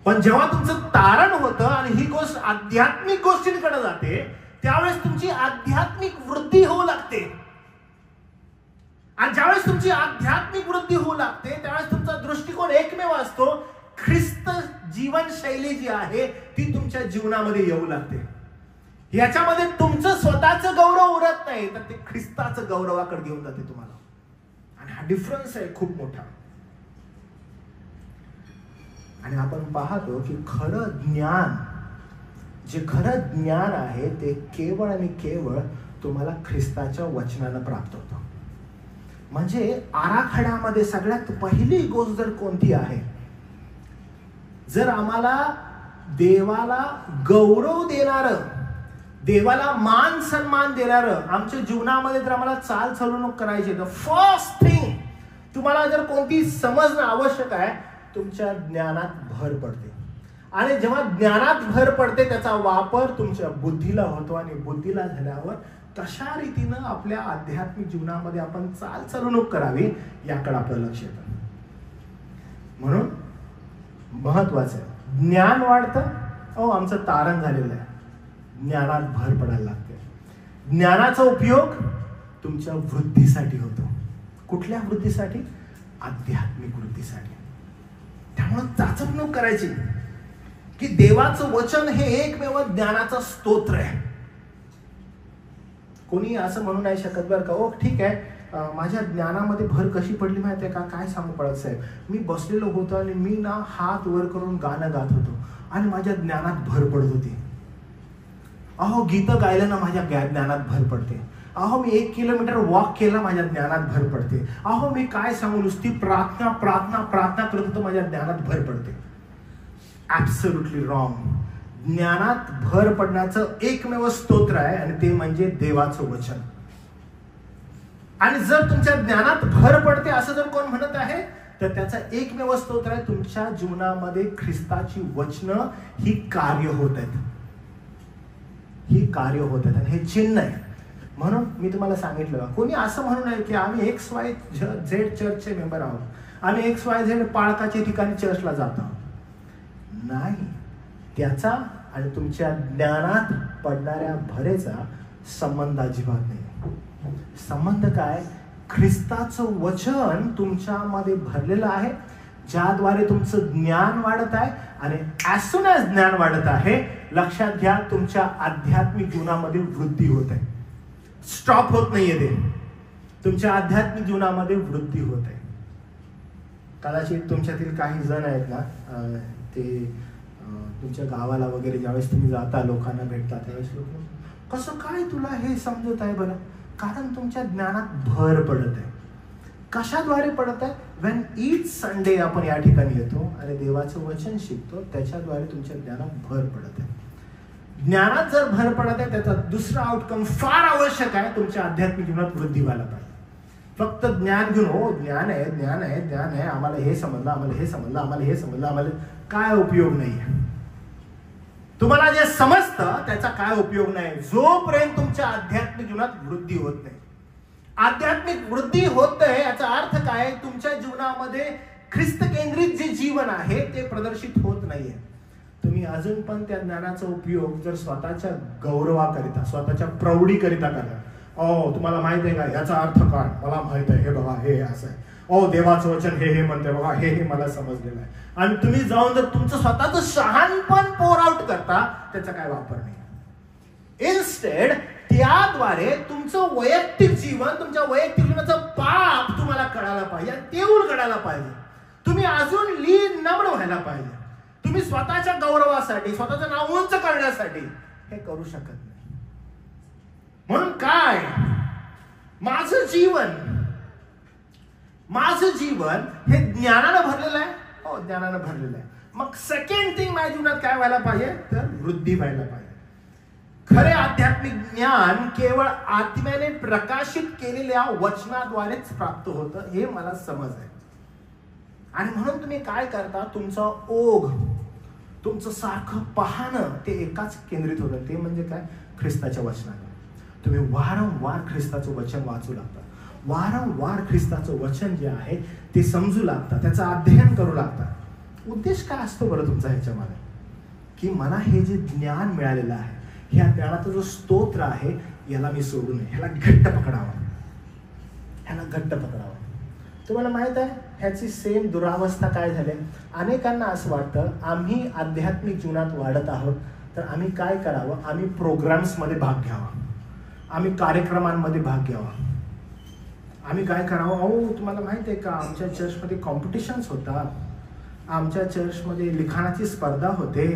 पण जेव्हा तुमचं तारण होतं आणि ही गोष्ट आध्यात्मिक गोष्टींकडे जाते, त्यावेळेस तुमची आध्यात्मिक वृद्धी होऊ लागते. आणि ज्यावेळेस तुमची आध्यात्मिक वृद्धी होऊ लागते त्यावेळेस तुमचा दृष्टिकोन एकमेव असतो, ख्रिस्त जीवनशैली जी आहे ती तुमच्या जीवनामध्ये येऊ लागते. याच्यामध्ये तुमचं स्वतःचं गौरव उरत नाही, तर ते ख्रिस्ताचं गौरवाकडे घेऊन जाते तुम्हाला. आणि हा डिफरन्स आहे खूप मोठा. आणि आपण पाहतो की खरं ज्ञान, जे खरं ज्ञान आहे ते केवळ आणि केवळ तुम्हाला ख्रिस्ताच्या वचनानं प्राप्त होतं. म्हणजे आराखड्यामध्ये सगळ्यात पहिली गोष्ट जर कोणती आहे, जर आम्हाला देवाला गौरव देणारं, देवाला मान सन्मान देणारं आमच्या जीवनामध्ये जर आम्हाला चाल चलवणूक करायची, तर फर्स्ट थिंग तुम्हाला जर कोणती समजणं आवश्यक आहे, तुमच्या ज्ञानात भर पडते. आणि जेव्हा ज्ञानात भर पडते त्याचा वापर तुमच्या बुद्धीला होतो, आणि बुद्धीला झाल्यावर कशा रीतीनं आपल्या आध्यात्मिक जीवनामध्ये आपण चाल चलवणूक करावी याकडे आपलं लक्ष येतं. म्हणून महत्वाचं आहे, ज्ञान वाढतं. आमचं तारण झालेलं आहे, ज्ञानात भर पडायला लागते. ज्ञानाचा उपयोग तुमच्या वृद्धीसाठी होतो. कुठल्या वृद्धीसाठी? आध्यात्मिक वृद्धीसाठी. त्यामुळे चाचपणूक करायची की देवाचं वचन हे एकमेव ज्ञानाचा स्तोत्र आहे. कोणी असं म्हणू नाही शकत बरं का, ठीक आहे, माझ्या ज्ञानामध्ये भर कशी पडली माहिती आहे का, काय सांगू पडत साहेब, मी बसलेलो होतो आणि मी ना हात वर करून गाणं गात होतो आणि माझ्या ज्ञानात भर पडत होती. गीतं गायलं ना माझ्या ज्ञानात भर पडते. मी 1 किलोमीटर वॉक केला, माझ्या ज्ञानात भर पडते. मी काय सांगू, नुसती प्रार्थना प्रार्थना प्रार्थना करत होतो, माझ्या ज्ञानात भर पडते. Absolutely wrong. ज्ञानात भर पडण्याचं एकमेव स्तोत्र आहे आणि ते म्हणजे देवाचं वचन. आणि जर तुमच्या ज्ञानात भर पडते असं जर कोण म्हणत आहे, तर त्याचा एकमेव स्तोत्र आहे, तुमच्या जीवनामध्ये ख्रिस्ताची वचनं ही कार्य होत आहेत. ही कार्य होत आहेत आणि हे चिन्ह आहे. म्हणून मी तुम्हाला सांगितलं, कोणी असं म्हणू नये की आम्ही XYZ चर्चचे मेंबर आहोत, आम्ही XYZ पाळकाच्या ठिकाणी चर्चला जात आहोत. नाही, त्याचा आणि तुमच्या ज्ञानात पडणाऱ्या भरेचा संबंध अजिबात नाही. संबंध काय? ख्रिस्ताचं वचन तुमच्यामध्ये भरलेलं आहे, ज्याद्वारे तुमचं ज्ञान वाढत आहे. आणि ॲज सून ॲज ज्ञान वाढत आहे, लक्षात घ्या, तुमच्या आध्यात्मिक जीवनामध्ये वृद्धी होत आहे. स्टॉप होत नाहीये ते, तुमच्या आध्यात्मिक जीवनामध्ये वृद्धी होत आहे. कदाचित तुमच्यातील काही जण आहेत ना, ते तुमच्या गावाला वगैरे ज्यावेळेस तुम्ही जाता, लोकांना भेटता, त्यावेळेस लोक कसं काय तुला हे समजत आहे बरं? कारण तुमच्या ज्ञानात भर पडत आहे. कशाद्वारे पडत आहे? व्हेन ईच संडे आपण या ठिकाणी येतो आणि देवाचं वचन शिकतो, त्याच्याद्वारे तुमच्या ज्ञानात भर पडत आहे. ज्ञानात जर भर पडत आहे, त्याचा दुसरा आउटकम फार आवश्यक आहे, तुमच्या आध्यात्मिक जीवनात वृद्धी व्हायला पाहिजे. फक्त ज्ञान घेऊन ज्ञान आहे ज्ञान आहे ज्ञान आहे, आम्हाला हे समजलं, आम्हाला हे समजलं, आम्हाला हे समजलं, आम्हाला काय उपयोग नाही. तुम्हाला जे समजतं त्याचा काय उपयोग नाही जोपर्यंत तुमच्या आध्यात्मिक जीवनात वृद्धी होत नाही. आध्यात्मिक वृद्धी होत आहे याचा अर्थ काय? तुमच्या जीवनामध्ये ख्रिस्त केंद्रित जे जीवन आहे ते प्रदर्शित होत नाहीये. तुम्ही अजून पण त्या ज्ञानाचा उपयोग जर स्वतःच्या गौरवाकरिता, स्वतःच्या प्रौढीकरिता करा. तुम्हाला माहित आहे का याचा अर्थ काय? मला माहित आहे, हे बघा हे असं आहे. देवाचं वचन हे म्हणते बघा, हे मला समजलेलं आहे. आणि तुम्ही जाऊन जर तुमचं स्वतःचं शहाणपण पोर आउट करता, त्याचा काय वापर नाही. इन्स्टेड त्याद्वारे तुमचं वैयक्तिक जीवन, तुमच्या वैयक्तिक जीवनाचं पाप तुम्हाला कळायला पाहिजे, तेवढं कळायला पाहिजे. तुम्ही अजून लीन नम्र व्हायला पाहिजे. तुम्ही स्वतःच्या गौरवासाठी, स्वतःचं नाव उंच करण्यासाठी हे करू शकत नाही. म्हणून काय, माझं जीवन हे ज्ञानानं भरलेलं आहे. ज्ञानानं भरलेलं आहे. मग सेकंड थिंग माझ्या जीवनात काय व्हायला पाहिजे? तर वृद्धी व्हायला पाहिजे. खरे आध्यात्मिक ज्ञान केवळ आत्म्याने प्रकाशित केलेल्या वचनाद्वारेच प्राप्त होतं, हे मला समज आहे. आणि म्हणून तुम्ही काय करता, तुमचा ओघ, तुमचं सारखं पाहणं ते एकाच केंद्रित होतं, ते म्हणजे काय? ख्रिस्ताच्या वचनावर. तुम्ही वारंवार ख्रिस्ताचं वचन वाचू लागता, वारंवार ख्रिस्ताचं वचन जे आहे ते समजू लागता, त्याचं अध्ययन करू लागता. उद्देश काय असतो बरं तुमचा ह्याच्यामध्ये? की मला हे जे ज्ञान मिळालेलं आहे, ह्या ज्ञानाचा जो स्तोत्र आहे, याला मी सोडू नये, ह्याला घट्ट पकडावं, ह्याला घट्ट पकडावं. तुम्हाला माहित आहे ह्याची सेम दुरावस्था काय झाली? अनेकांना असं वाटतं आम्ही आध्यात्मिक जीवनात वाढत आहोत, तर आम्ही काय करावं? आम्ही प्रोग्राम्समध्ये भाग घ्यावा, आम्ही कार्यक्रमांमध्ये भाग घ्यावा, आम्ही काय करावं? तुम्हाला माहिती आहे का, आमच्या चर्चमध्ये कॉम्पिटिशन्स होतात, आमच्या चर्चमध्ये लिखाणाची स्पर्धा होते,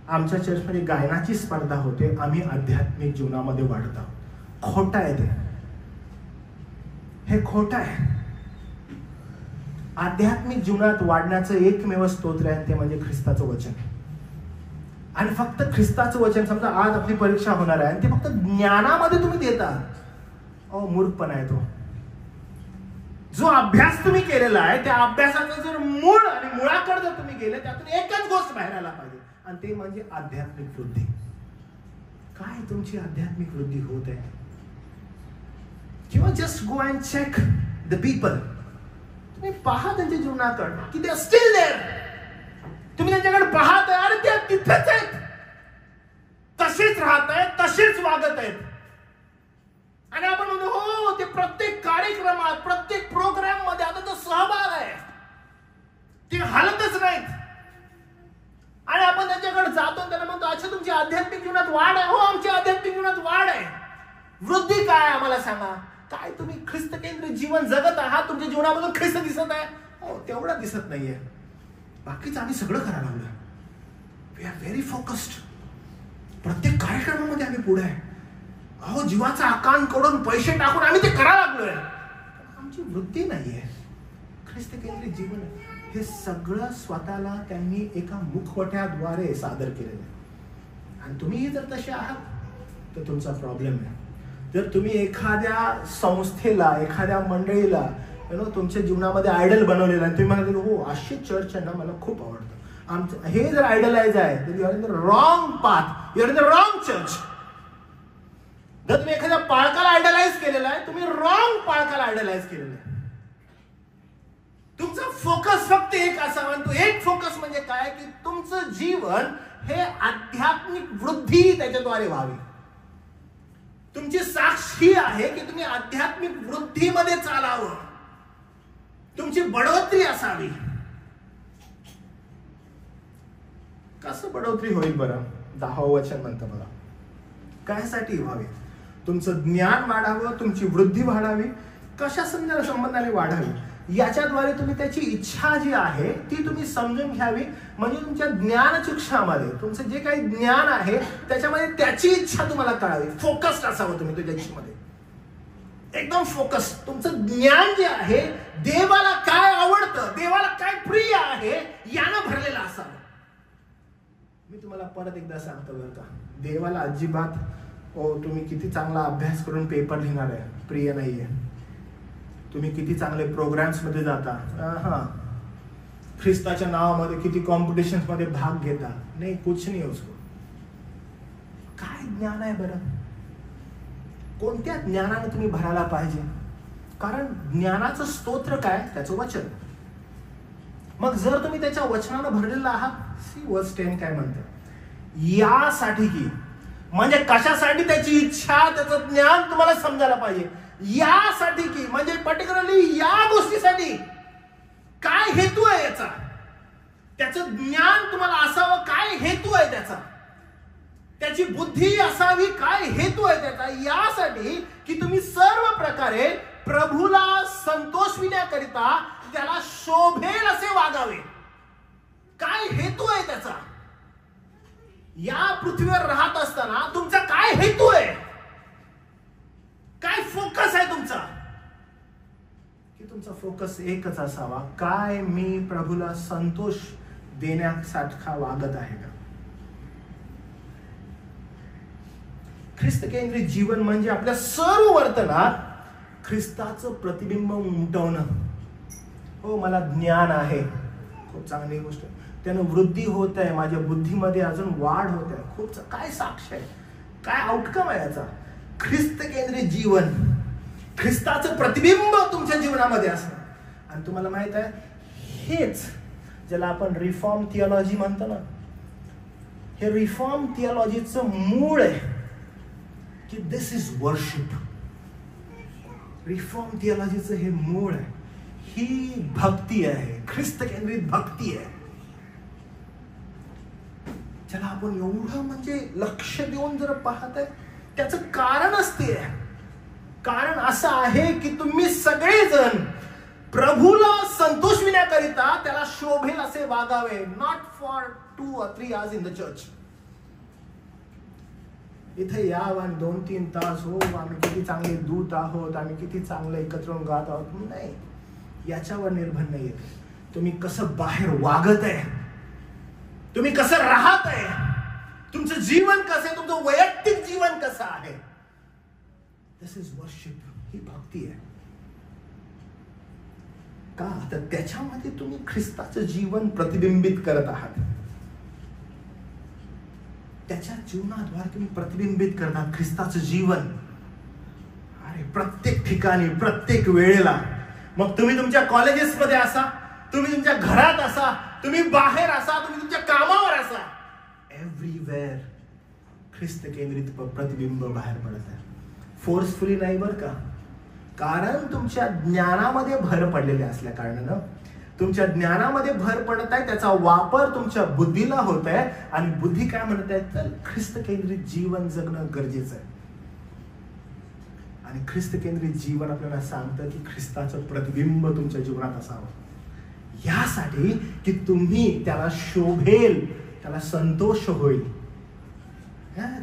आमच्या चर्चमध्ये गायनाची स्पर्धा होते, आम्ही आध्यात्मिक जीवनामध्ये वाढत आहोत. खोटं आहे ते, हे खोटं आहे. आध्यात्मिक जीवनात वाढण्याचं एकमेव स्तोत्र आहे, ते म्हणजे ख्रिस्ताचं वचन. आणि फक्त ख्रिस्ताचं वचन, समजा आज आपली परीक्षा होणार आहे आणि ते फक्त ज्ञानामध्ये तुम्ही देता, मूर्खपणा आहे तो. जो अभ्यास तुम्ही केलेला आहे त्या अभ्यासाचं जर मूळ आणि मुळाकडे जर तुम्ही गेले, त्यातून एकच गोष्ट बाहेर आला पाहिजे, आणि ते म्हणजे आध्यात्मिक वृद्धी. काय तुमची आध्यात्मिक वृद्धी होत आहे? किंवा just go and check the people. तुम्ही पहा त्यांच्या जीवनाकडे की दे आर स्टील देअर. तुम्ही त्यांच्याकडे पाहत आहे, अरे ते तिथेच आहेत, तसेच राहत आहेत, तसेच वागत आहेत. आणि आपण म्हणतो हो ते प्रत्येक कार्यक्रमात, प्रत्येक प्रोग्राम मध्ये आता तो सहभाग आहे, ते हलतच नाहीत. आणि आपण त्यांच्याकडे जातो, त्यांना म्हणतो अच्छा तुमची आध्यात्मिक जीवनात वाढ आहे? हो आमची आध्यात्मिक जीवनात वाढ आहे. वृद्धी काय आम्हाला सांगा. काय तुम्ही ख्रिस्त केंद्रित जीवन जगत आहात? तुमच्या जीवनामधून ख्रिस्त दिसत आहे? हो तेवढा दिसत नाहीये. बाकीच आम्ही सगळं करायला लागलोय. We are very focused. प्रत्येक कार्यक्रमामध्ये आम्ही पुढे आहे. अहो जीवाचा आकांत करून पैसे टाकून आम्ही ते करायला लागलोय. आमची वृत्ती नाहीये. ख्रिस्त केंद्रित जीवन हे सगळं स्वतःला त्यांनी एका मुखवट्याद्वारे सादर केलेलं आहे. आणि तुम्ही जर तसे आहात तर तुमचा प्रॉब्लेम आहे. जर तुम्ही एखाद्या संस्थेला, एखाद्या मंडळीला तुमच्या जीवनामध्ये आयडल बनवलेला आहे, तुम्ही म्हणाले हो अशी चर्च आहे ना मला खूप आवडतं, आमचं हे जर आयडलाइज आहे तर you are in the wrong path, you are in the wrong church. जर तुम्ही एखाद्या पाळकाला आयडलाइज केलेला आहे, तुम्ही रॉंग पाळकाला आयडलाइज केलेला आहे. तुमचा फोकस फक्त एक असावा. तो एक फोकस म्हणजे काय की तुमचं जीवन हे आध्यात्मिक वृद्धी त्याच्याद्वारे व्हावी. तुमची साक्ष ही आहे की तुम्ही आध्यात्मिक वृद्धीमध्ये चालावं, तुमची बढोतरी असावी. कसं बढोतरी होईल बरं? 10वं वचन म्हणतं बघा, कायसाठी व्हावी? तुमचं ज्ञान वाढावं, तुमची वृद्धी वाढावी. कशा संबंधाने वाढावी? याच्याद्वारे तुम्ही त्याची इच्छा जी आहे ती तुम्ही समजून घ्यावी. म्हणजे तुमच्या ज्ञानचक्षामध्ये तुमचं जे काही ज्ञान आहे त्याच्यामध्ये त्याची इच्छा तुम्हाला कळावी. फोकस्ड असावं तुम्ही तुझ्या इच्छेमध्ये, एकदम फोकस. तुमचं ज्ञान जे आहे देवाला काय आवडतं, देवाला काय प्रिय आहे यानं भरलेलं असावं. मी तुम्हाला परत एकदा सांगतो बरं का, देवाला अजिबात तुम्ही किती चांगला अभ्यास करून पेपर लिहिणार आहे प्रिय नाहीये. तुम्ही किती चांगले प्रोग्राम्स मध्ये जाता, ख्रिस्ताच्या नावामध्ये किती कॉम्पिटिशन मध्ये भाग घेता, नाही कुछ नाही उसको. काय ज्ञान आहे बरं? कोणत्या ज्ञानाने तुम्ही भरायला पाहिजे? कारण ज्ञानाचं स्तोत्र काय? त्याचं वचन. मग जर तुम्ही त्याच्या वचनानं भरलेला आहात, सी वर्स 10 काय म्हणतं, यासाठी की, म्हणजे कशासाठी? त्याची इच्छा, त्याचं ज्ञान तुम्हाला समजायला पाहिजे. यासाठी की म्हणजे पर्टिक्युलरली या गोष्टीसाठी. काय हेतू आहे याचा? त्याचं ज्ञान तुम्हाला असावं, काय हेतू आहे त्याचा? त्याची बुद्धी असावी, काय हेतू आहे त्याचा? यासाठी की तुम्ही सर्व प्रकारे प्रभूला संतोषविण्याकरिता त्याला शोभेल असे वागावे. काय हेतू आहे त्याचा? या पृथ्वीवर राहत असताना तुमचा काय हेतू आहे? काय फोकस आहे तुमचा? की तुमचा फोकस एकच असावा, काय मी प्रभूला संतोष देण्यासारखा वागत आहे का? ख्रिस्त केंद्रित जीवन म्हणजे आपल्या सर्व वर्तनात ख्रिस्ताचं प्रतिबिंब उमटवणं. हो मला ज्ञान आहे, खूप चांगली गोष्ट, त्यानं वृद्धी होत आहे, माझ्या बुद्धीमध्ये अजून वाढ होत आहे, खूप. काय साक्ष आहे, काय आउटकम आहे याचा? ख्रिस्त केंद्रित जीवन, ख्रिस्ताचं प्रतिबिंब तुमच्या जीवनामध्ये असणं. आणि तुम्हाला माहित आहे, हेच ज्याला आपण रिफॉर्म थिओलॉजी म्हणतो ना, हे रिफॉर्म थिओलॉजीचं मूळ आहे की दिस इज वर्शिप. रिफॉर्म थिओलॉजीचं हे मूळ आहे, ही भक्ती आहे, ख्रिस्त केंद्रित भक्ती आहे, ज्याला आपण एवढं म्हणजे लक्ष देऊन जर पाहत आहे. त्याचं कारण असते, कारण असं आहे की तुम्ही सगळेजण प्रभूला संतोषविण्याकरिता त्याला शोभेल असे वागावे. Not for 2 or 3 hours in the church. इथे यावं आणि 2-3 तास हो आम्ही किती चांगले दूत आहोत, आम्ही किती चांगले एकत्र गात आहोत, नाही. याच्यावर निर्भर नाहीये. तुम्ही कसं बाहेर वागत आहे, तुम्ही कसं राहत आहे, तुमचं जीवन कसं आहे, तुमचं वैयक्तिक जीवन कसं आहे, दिस इज वर्शिप. ही भक्ती आहे. का तर त्याच्यामध्ये तुम्ही ख्रिस्ताचं जीवन प्रतिबिंबित करत आहात. त्याच्या जीवनाद्वारे तुम्ही प्रतिबिंबित करतात ख्रिस्ताचं जीवन. अरे प्रत्येक ठिकाणी, प्रत्येक वेळेला, मग तुम्ही तुमच्या कॉलेजेसमध्ये असा, तुम्ही तुमच्या घरात असा, तुम्ही बाहेर असा, तुम्ही तुमच्या कामावर असा, एव्हरीवेअर ख्रिस्त केंद्रित प्रतिबिंब बाहेर पडत आहे. फोर्सफुली नाही बरं का, कारण तुमच्या ज्ञानामध्ये भर पडलेले असल्या कारणानं, तुमच्या ज्ञानामध्ये भर पडत आहे, त्याचा वापर तुमच्या बुद्धीला होत आहे. आणि बुद्धी काय म्हणत आहे, तर ख्रिस्त केंद्रित जीवन जगणं गरजेचं आहे. आणि ख्रिस्त केंद्रित जीवन आपल्याला सांगतं की ख्रिस्ताचं प्रतिबिंब तुमच्या जीवनात असावं, यासाठी की तुम्ही त्याला शोभेल, त्याला संतोष होईल.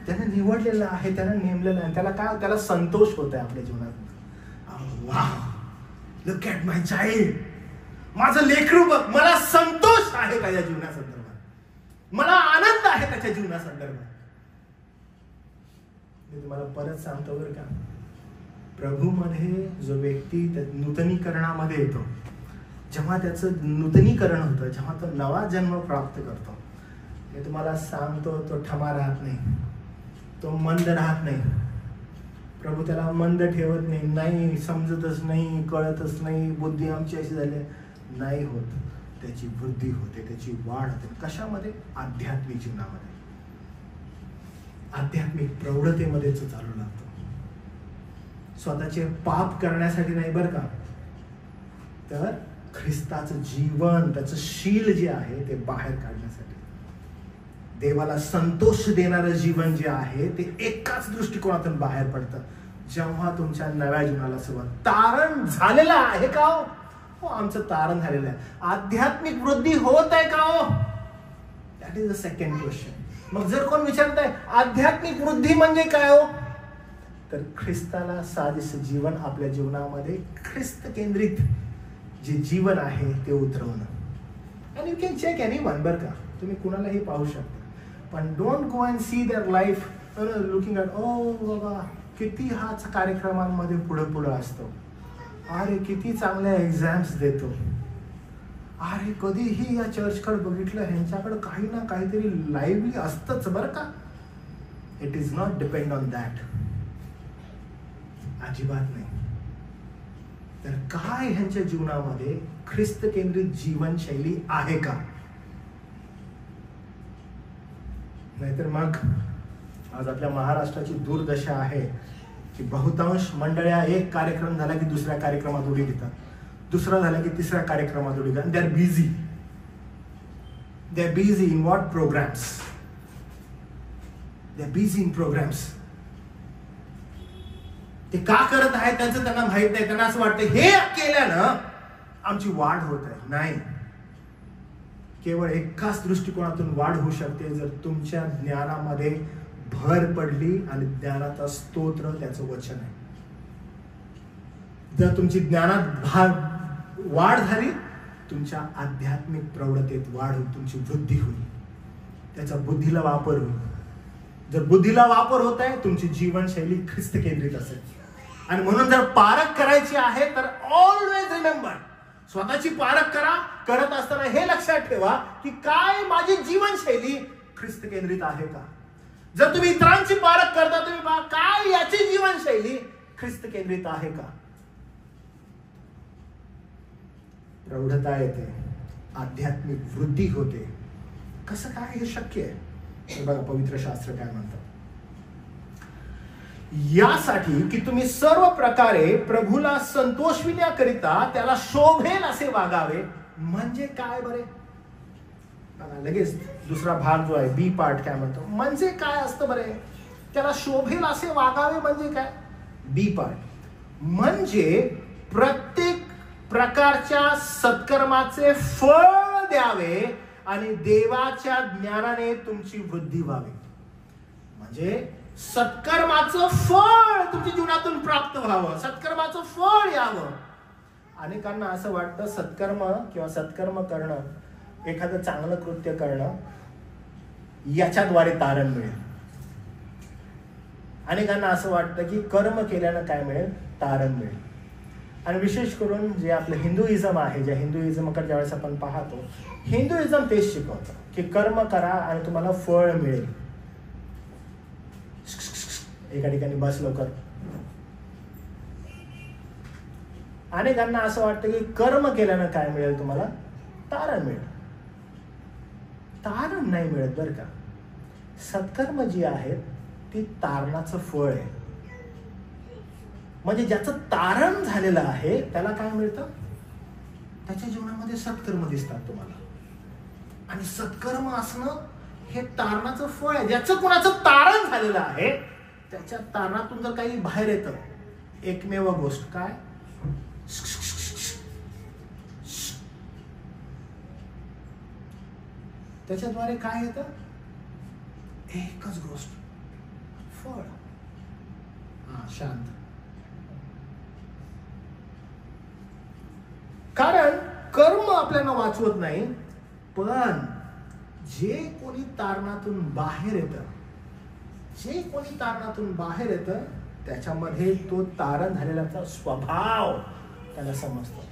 त्याने निवडलेलं आहे, त्याने नेमलेलं आहे, त्याला काय, त्याला संतोष होत आहे आपल्या जीवनात. Wow, look at my child, माझं लेकरू बघ, मला संतोष आहे का या जीवनासंदर्भात, मला आनंद आहे त्याच्या जीवनासंदर्भात. मी तुम्हाला परत सांगतो बरं का, प्रभूमध्ये जो व्यक्ती नूतनीकरणामध्ये येतो, जेव्हा त्याचं नूतनीकरण होतं, जेव्हा तो नवा जन्म प्राप्त करतो, मी तुम्हाला सांगतो तो ठमा राहत नाही, तो मंद राहत नाही. प्रभू त्याला मंद ठेवत नाही. नाही समजतच नाही, कळतच नाही, बुद्धी आमची अशी झाली नाही होत. त्याची वृद्धी होते, त्याची वाढ होते. कशामध्ये? आध्यात्मिक जीवनामध्ये, आध्यात्मिक प्रौढतेमध्येच चालू लागतो. स्वतःचे पाप करण्यासाठी नाही बरं का, तर ख्रिस्ताचं जीवन, त्याचं शील जे आहे ते बाहेर काढण्यासाठी. देवाला संतोष देणारं जीवन जे आहे ते एकाच दृष्टिकोनातून बाहेर पडतं, जेव्हा तुमच्या नव्या जीवनाला सुरुवात. तारण झालेलं आहे का हो? आमचं तारण झालेलं आहे. आध्यात्मिक वृद्धी होत आहे का हो? That is the second question. मग जर कोण विचारत आहे आध्यात्मिक वृद्धी म्हणजे काय हो, तर ख्रिस्ताला साजेसं जीवन आपल्या जीवनामध्ये, ख्रिस्त केंद्रित जे जीवन आहे ते उतरवणं. And you can check anyone बरं का, तुम्ही कुणालाही पाहू शकता, पण don't go and see their life looking at ओ बाबा किती हाच कार्यक्रमांमध्ये पुढं असतो, अरे किती चांगल्या एक्झाम्स देतो, अरे कधीही या चर्चकडे बघितलं ह्यांच्याकडे काही ना काहीतरी लाईव्हली असतंच बरं का. It is not depend on that, अजिबात नाही. तर काय ह्यांच्या जीवनामध्ये ख्रिस्त केंद्रित जीवनशैली आहे का? नाहीतर मग आज आपल्या महाराष्ट्राची दुर्दशा आहे की बहुतांश मंडळ्या एक कार्यक्रम झाला की दुसऱ्या कार्यक्रमात उडी घेतात, दुसरा झाला की तिसऱ्या कार्यक्रमात उडी घेतात. They are busy in what programmes, they are busy in programmes. ते का करत आहे त्यांचं त्यांना माहित नाही. त्यांना असं वाटतं हे केल्यानं आमची वाढ होत आहे. नाही, केवळ एकाच दृष्टिकोनातून वाढ होऊ शकते, जर तुमच्या ज्ञानामध्ये भर पडली आणि ज्ञानाचा स्तोत्र त्याचं वचन आहे. जर तुमची ज्ञानात वाढ झाली, तुमच्या आध्यात्मिक प्रौढतेत वाढ होईल, तुमची वृद्धी होईल, त्याचा बुद्धीला वापर होईल. जर बुद्धीला वापर होत आहे, तुमची जीवनशैली ख्रिस्त केंद्रित असेल. आणि म्हणून जर पारख करायची आहे तर ऑलवेज रिमेंबर, स्वतःची पारख करा. करत असताना हे लक्षात ठेवा की काय माझी जीवनशैली ख्रिस्त केंद्रित आहे का. जर तुम्ही इतरांची पारख करता, तुम्ही पहा काय याची जीवनशैली ख्रिस्त केंद्रित आहे का. प्रौढता येते, आध्यात्मिक वृद्धी होते. कसं काय हे शक्य आहे? बघा पवित्र शास्त्र काय म्हणतं. यासाठी की तुम्ही सर्व प्रकारे प्रभूला संतोषविण्याकरिता त्याला शोभेल असे वागावे. म्हणजे काय बरे? लगेच दुसरा भाग जो आहे बी पार्ट काय म्हणतो, म्हणजे काय असतं बरे? त्याला शोभेल असे वागावे म्हणजे काय? बी पार्ट म्हणजे प्रत्येक प्रकारच्या सत्कर्माचे फळ द्यावे आणि देवाच्या ज्ञानाने तुमची वृद्धी व्हावी. म्हणजे सत्कर्माचं फळ तुमच्या जीवनातून प्राप्त व्हावं, सत्कर्माचं फळ यावं. अनेकांना असं वाटतं सत्कर्म किंवा सत्कर्म करणं, एखादं चांगलं कृत्य करणं, याच्याद्वारे तारण मिळेल. अनेकांना असं वाटतं की कर्म केल्यानं काय मिळेल, तारण मिळेल. आणि विशेष करून जे आपलं हिंदुइझम आहे, ज्या हिंदुइझमकडे ज्यावेळेस आपण पाहतो, हिंदुइझम तेच शिकवतं की कर्म करा आणि तुम्हाला फळ मिळेल. एका ठिकाणी बस लवकर. अनेकांना असं वाटतं की कर्म केल्यानं काय मिळेल, तुम्हाला तारण मिळेल. तारण नाही मिळत बरं का. सत्कर्म जी आहेत ती तारणाचं फळ आहे. म्हणजे ज्याचं तारण झालेलं आहे त्याला काय मिळतं, त्याच्या जीवनामध्ये सत्कर्म दिसतात तुम्हाला. आणि सत्कर्म असणं हे तारणाचं फळ आहे. ज्याचं कुणाचं तारण झालेलं आहे त्याच्या तारणातून जर काही बाहेर येतं, एकमेव गोष्ट काय, त्याच्याद्वारे काय येतं, एकच गोष्ट, फळ. शांत. कारण कर्म आपल्याला वाचवत नाही, पण जे कोणी तारणातून बाहेर येतं, जे कोणी तारणातून बाहेर येतं त्याच्यामध्ये तो तारण झालेल्याचा स्वभाव त्याला समजतो.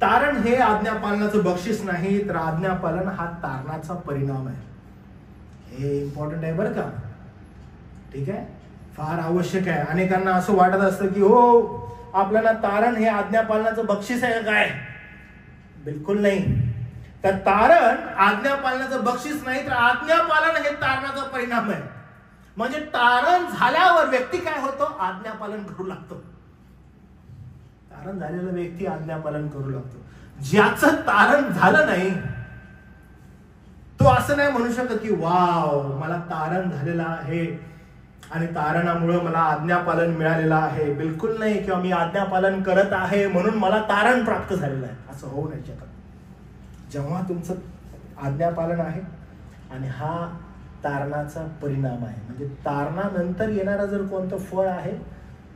तारण हे आज्ञापालनाचं बक्षीस नाही, तर आज्ञापालन हा तारणाचा परिणाम आहे. हे इम्पॉर्टंट आहे बरं का. ठीक आहे, फार आवश्यक आहे. अनेकांना असं वाटत असतं की हो आपल्याला तारण हे आज्ञापालनाचं बक्षीस आहे का काय. बिलकुल नाही. तर तारण आज्ञापालनाचं बक्षीस नाही, तर आज्ञापालन हे तारणाचा परिणाम आहे. म्हणजे तारण झाल्यावर व्यक्ती काय होतो, आज्ञापालन करू लागतो. तारण झालेला व्यक्ती आज्ञापालन करू लागतो. ज्याचं तारण झालं नाही तो असं नाही म्हणू शकत की वाव मला तारण झालेलं आहे आणि तारणामुळे मला आज्ञापालन मिळालेलं आहे. बिलकुल नाही. किंवा मी आज्ञापालन करत आहे म्हणून मला तारण प्राप्त झालेलं आहे, असं होऊ नाही शकत. जेव्हा तुमचं आज्ञापालन आहे आणि हा तारणाचा परिणाम आहे, म्हणजे तारणानंतर येणारं जर कोणतं फळ आहे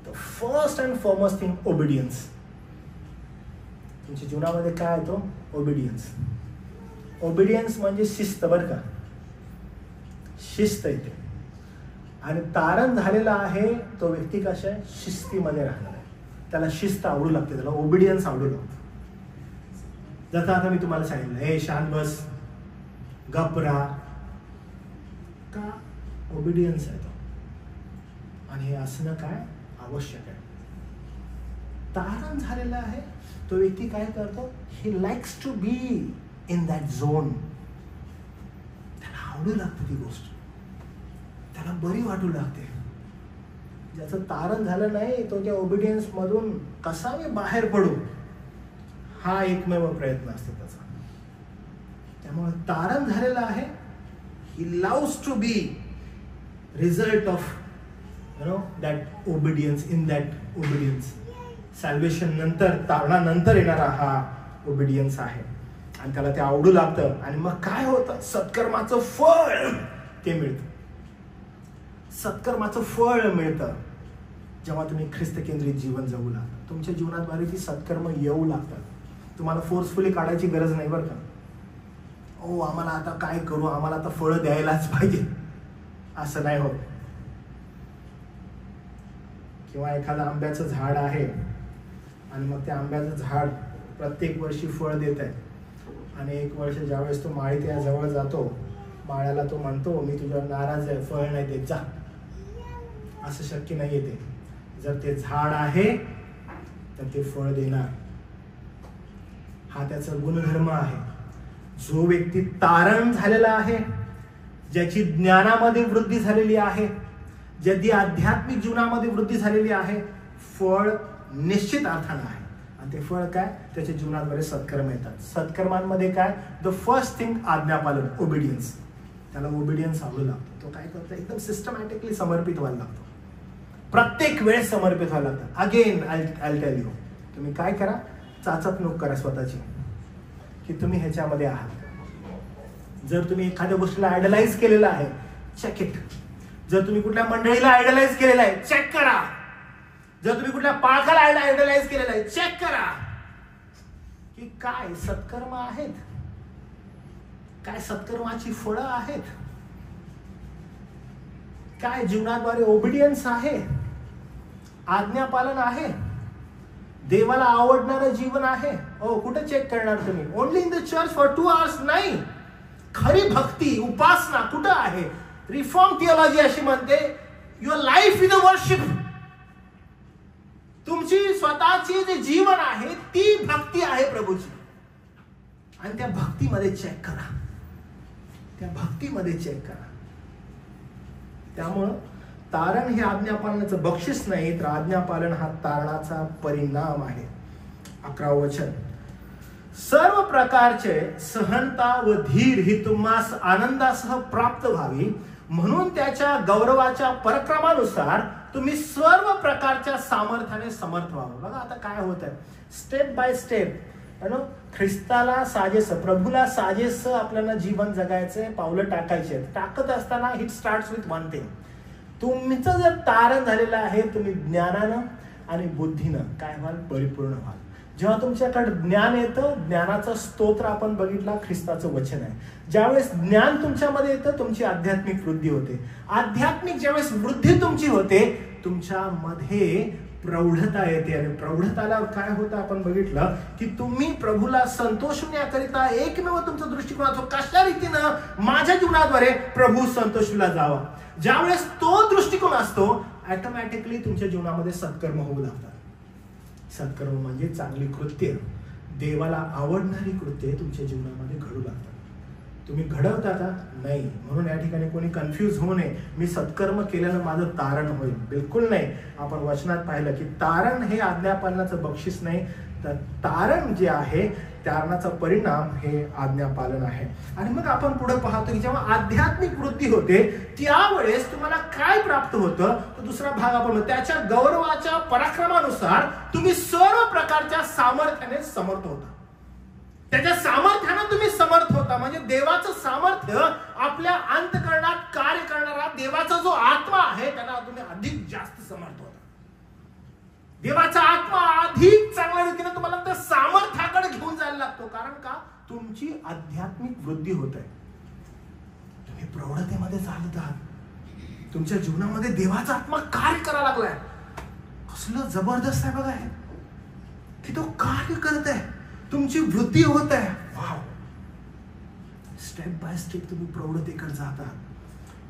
तर first and foremost thing obedience. तुमच्या जीवनामध्ये काय येतो, ओबिडियन्स. ओबिडियन्स म्हणजे शिस्त बरं का, शिस्त येते. आणि तारण झालेला आहे तो व्यक्ती कशा आहे, शिस्तीमध्ये राहणार आहे. त्याला शिस्त आवडू लागते, त्याला ओबिडियन्स आवडू लागतं. जसं आता मी तुम्हाला सांगितलं, हे शांत बस, गप राहा, का ओबिडियन्स आहे तो. आणि हे असणं काय आवश्यक आहे. तारण झालेलं आहे तो व्यक्ती काय करतो, he likes to be in that zone. त्याला आवडू लागते ती गोष्ट, त्याला बरी वाटू लागते. ज्याचं तारण झालं नाही तो त्या ओबिडियन्स मधून कसा मी बाहेर पडू, हा एकमेव प्रयत्न असतो त्याचा. त्यामुळे तारण झालेलं आहे, he loves to be result of that obedience, in that obedience. Salvation नंतर, तारणानंतर येणारा हा ओबिडियन्स आहे आणि त्याला ते आवडू लागतं. आणि मग काय होतं, सत्कर्माचं फळ ते मिळतं. सत्कर्माचं फळ मिळतं जेव्हा तुम्ही ख्रिस्त केंद्रित जीवन जगू लागता. तुमच्या जीवनाद्वारे ती सत्कर्म येऊ लागतात. तुम्हाला फोर्सफुली काढायची गरज नाही बरं का. ओ आम्हाला आता काय करू, आम्हाला आता फळं द्यायलाच पाहिजे, असं नाही होत. किंवा एखादं आंब्याचं झाड आहे आणि मग त्या आंब्याचं झाड प्रत्येक वर्षी फळ देत आहे आणि एक वर्ष ज्यावेळेस तो माळी त्या जवळ जातो, माळ्याला तो म्हणतो मी तुझ्यावर नाराज आहे, फळ नाही देत जा. असं शक्य नाही ते. जर ते झाड आहे तर ते फळ देणार, हा त्याचा गुणधर्म आहे. जो व्यक्ती तारण झालेला आहे, ज्याची ज्ञानामध्ये वृद्धी झालेली आहे, ज्याची आध्यात्मिक जीवनामध्ये वृद्धी झालेली आहे, फळ निश्चित अर्थानं आहे. आणि ते फळ काय, त्याच्या जीवनाद्वारे सत्कर्म येतात. सत्कर्मांमध्ये काय, द फर्स्ट थिंग आज्ञापालन, ओबिडियन्स. त्याला ओबिडियन्स आवडू लागतो. तो काय करतो, एकदम सिस्टमॅटिकली समर्पित व्हायला लागतो. प्रत्येक वेळेस समर्पित व्हायला लागतं. अगेन आय टेल यू, तुम्ही काय करा, चाचपणूक करा स्वतःची की तुम्ही ह्याच्यामध्ये आहात. जर तुम्ही एखाद्या गोष्टीला आयडलाइज केलेलं आहे, चेक इट. जर तुम्ही कुठल्या मंडळीला आयडलाइज केलेलं आहे, चेक करा. जर तुम्ही कुठल्या पाळखाला आयडलाइज केलेला आहे, चेक करा की काय सत्कर्म आहेत, काय सत्कर्माची फळं आहेत, काय जीवनाद्वारे ओबिडियन्स आहे, आज्ञापालन आहे, देवाला आवडणारं जीवन आहे. कुठे चेक करणार तुम्ही? Only in the church for 2 hours नाही. खरी भक्ती उपासना कुठं आहे? रिफॉर्म थिओलॉजी अशी म्हणते, your life is a worship. तुमची स्वतःची जे जीवन आहे ती भक्ती आहे प्रभूची. आणि त्या भक्तीमध्ये चेक करा, त्या भक्तीमध्ये चेक करा. त्यामुळं तारण हे आज्ञापालनाचं बक्षीस नाही, तर आज्ञापालन हा तारणाचा परिणाम आहे. 11वे वचन, सर्व प्रकारचे सहनता व धीर ही तुम्हास आनंदासह प्राप्त व्हावी म्हणून त्याच्या गौरवाच्या पराक्रमानुसार तुम्ही सर्व प्रकारच्या सामर्थ्याने समर्थ व्हावं. बघा आता काय होत आहे, स्टेप बाय स्टेप ख्रिस्ताला साजेसं, प्रभूला साजेसं आपल्याला जीवन जगायचंय, पावलं टाकायचे. टाकत असताना it starts with one thing. तुमचं जर तारण झालेलं आहे, तुम्ही ज्ञानानं आणि बुद्धीनं काय व्हाल? परिपूर्ण व्हाल. जेव्हा तुमच्याकडे ज्ञान येतं, ज्ञानाचा स्तोत्र आपण बघितला, ख्रिस्ताचं वचन आहे. ज्यावेळेस ज्ञान तुमच्यामध्ये येतं, तुमची आध्यात्मिक वृद्धी होते. आध्यात्मिक ज्यावेळेस वृद्धी तुमची होते, तुमच्यामध्ये प्रौढता येते. आणि प्रौढताला काय होतं आपण बघितलं की तुम्ही प्रभूला संतोषण्याकरिता एकमेव तुमचा दृष्टिकोन असतो, कशा रीतीनं माझ्या जीवनाद्वारे प्रभू संतोषला जावा. ज्यावेळेस तो दृष्टिकोन असतो, ऑटोमॅटिकली तुमच्या जीवनामध्ये सत्कर्म होऊ लागतात. सत्कर्म म्हणजे चांगली कृत्य, देवाला आवडणारी कृत्य तुमच्या जीवनामध्ये घडू लागतात. तुम्ही घडवता का? नाही. म्हणून या ठिकाणी कोणी कन्फ्यूज होऊ नये, मी सत्कर्म केल्यानं माझं तारण होईल. बिलकुल नाही. आपण वचनात पाहिलं की तारण हे आज्ञापालनाचं बक्षीस नाही, तर तारण जे आहे तारणाचा परिणाम हे आज्ञापालन आहे. आणि मग आपण पुढे पाहतो की जेव्हा आध्यात्मिक वृद्धी होते त्यावेळेस तुम्हाला काय प्राप्त होतं, तर दुसरा भाग आपण त्याच्या गौरवाच्या पराक्रमानुसार तुम्ही सर्व प्रकारच्या सामर्थ्याने समर्थ होता. त्याच्या सामर्थ्यानं तुम्ही समर्थ होता. म्हणजे देवाचं सामर्थ्य आपल्या अंतःकरणात कार्य करणारा देवाचा जो आत्मा आहे त्याला तुम्ही अधिक जास्त समर्थ होता. देवाचा आत्मा अधिक चांगल्या रीतीने तुम्हाला त्या सामर्थ्याकडे घेऊन जायला लागतो. कारण का? तुमची आध्यात्मिक वृद्धी होत आहे. तुम्ही प्रौढतेमध्ये चालत आहात. तुमच्या जीवनामध्ये देवाचा आत्मा कार्य करायला लागलाय. कसलं जबरदस्त आहे बघा हे, की तो कार्य करत आहे, तुमची वृद्धी होत आहे. वाव. स्टेप बाय स्टेप तुम्ही प्रौढतेकडे जात आहात.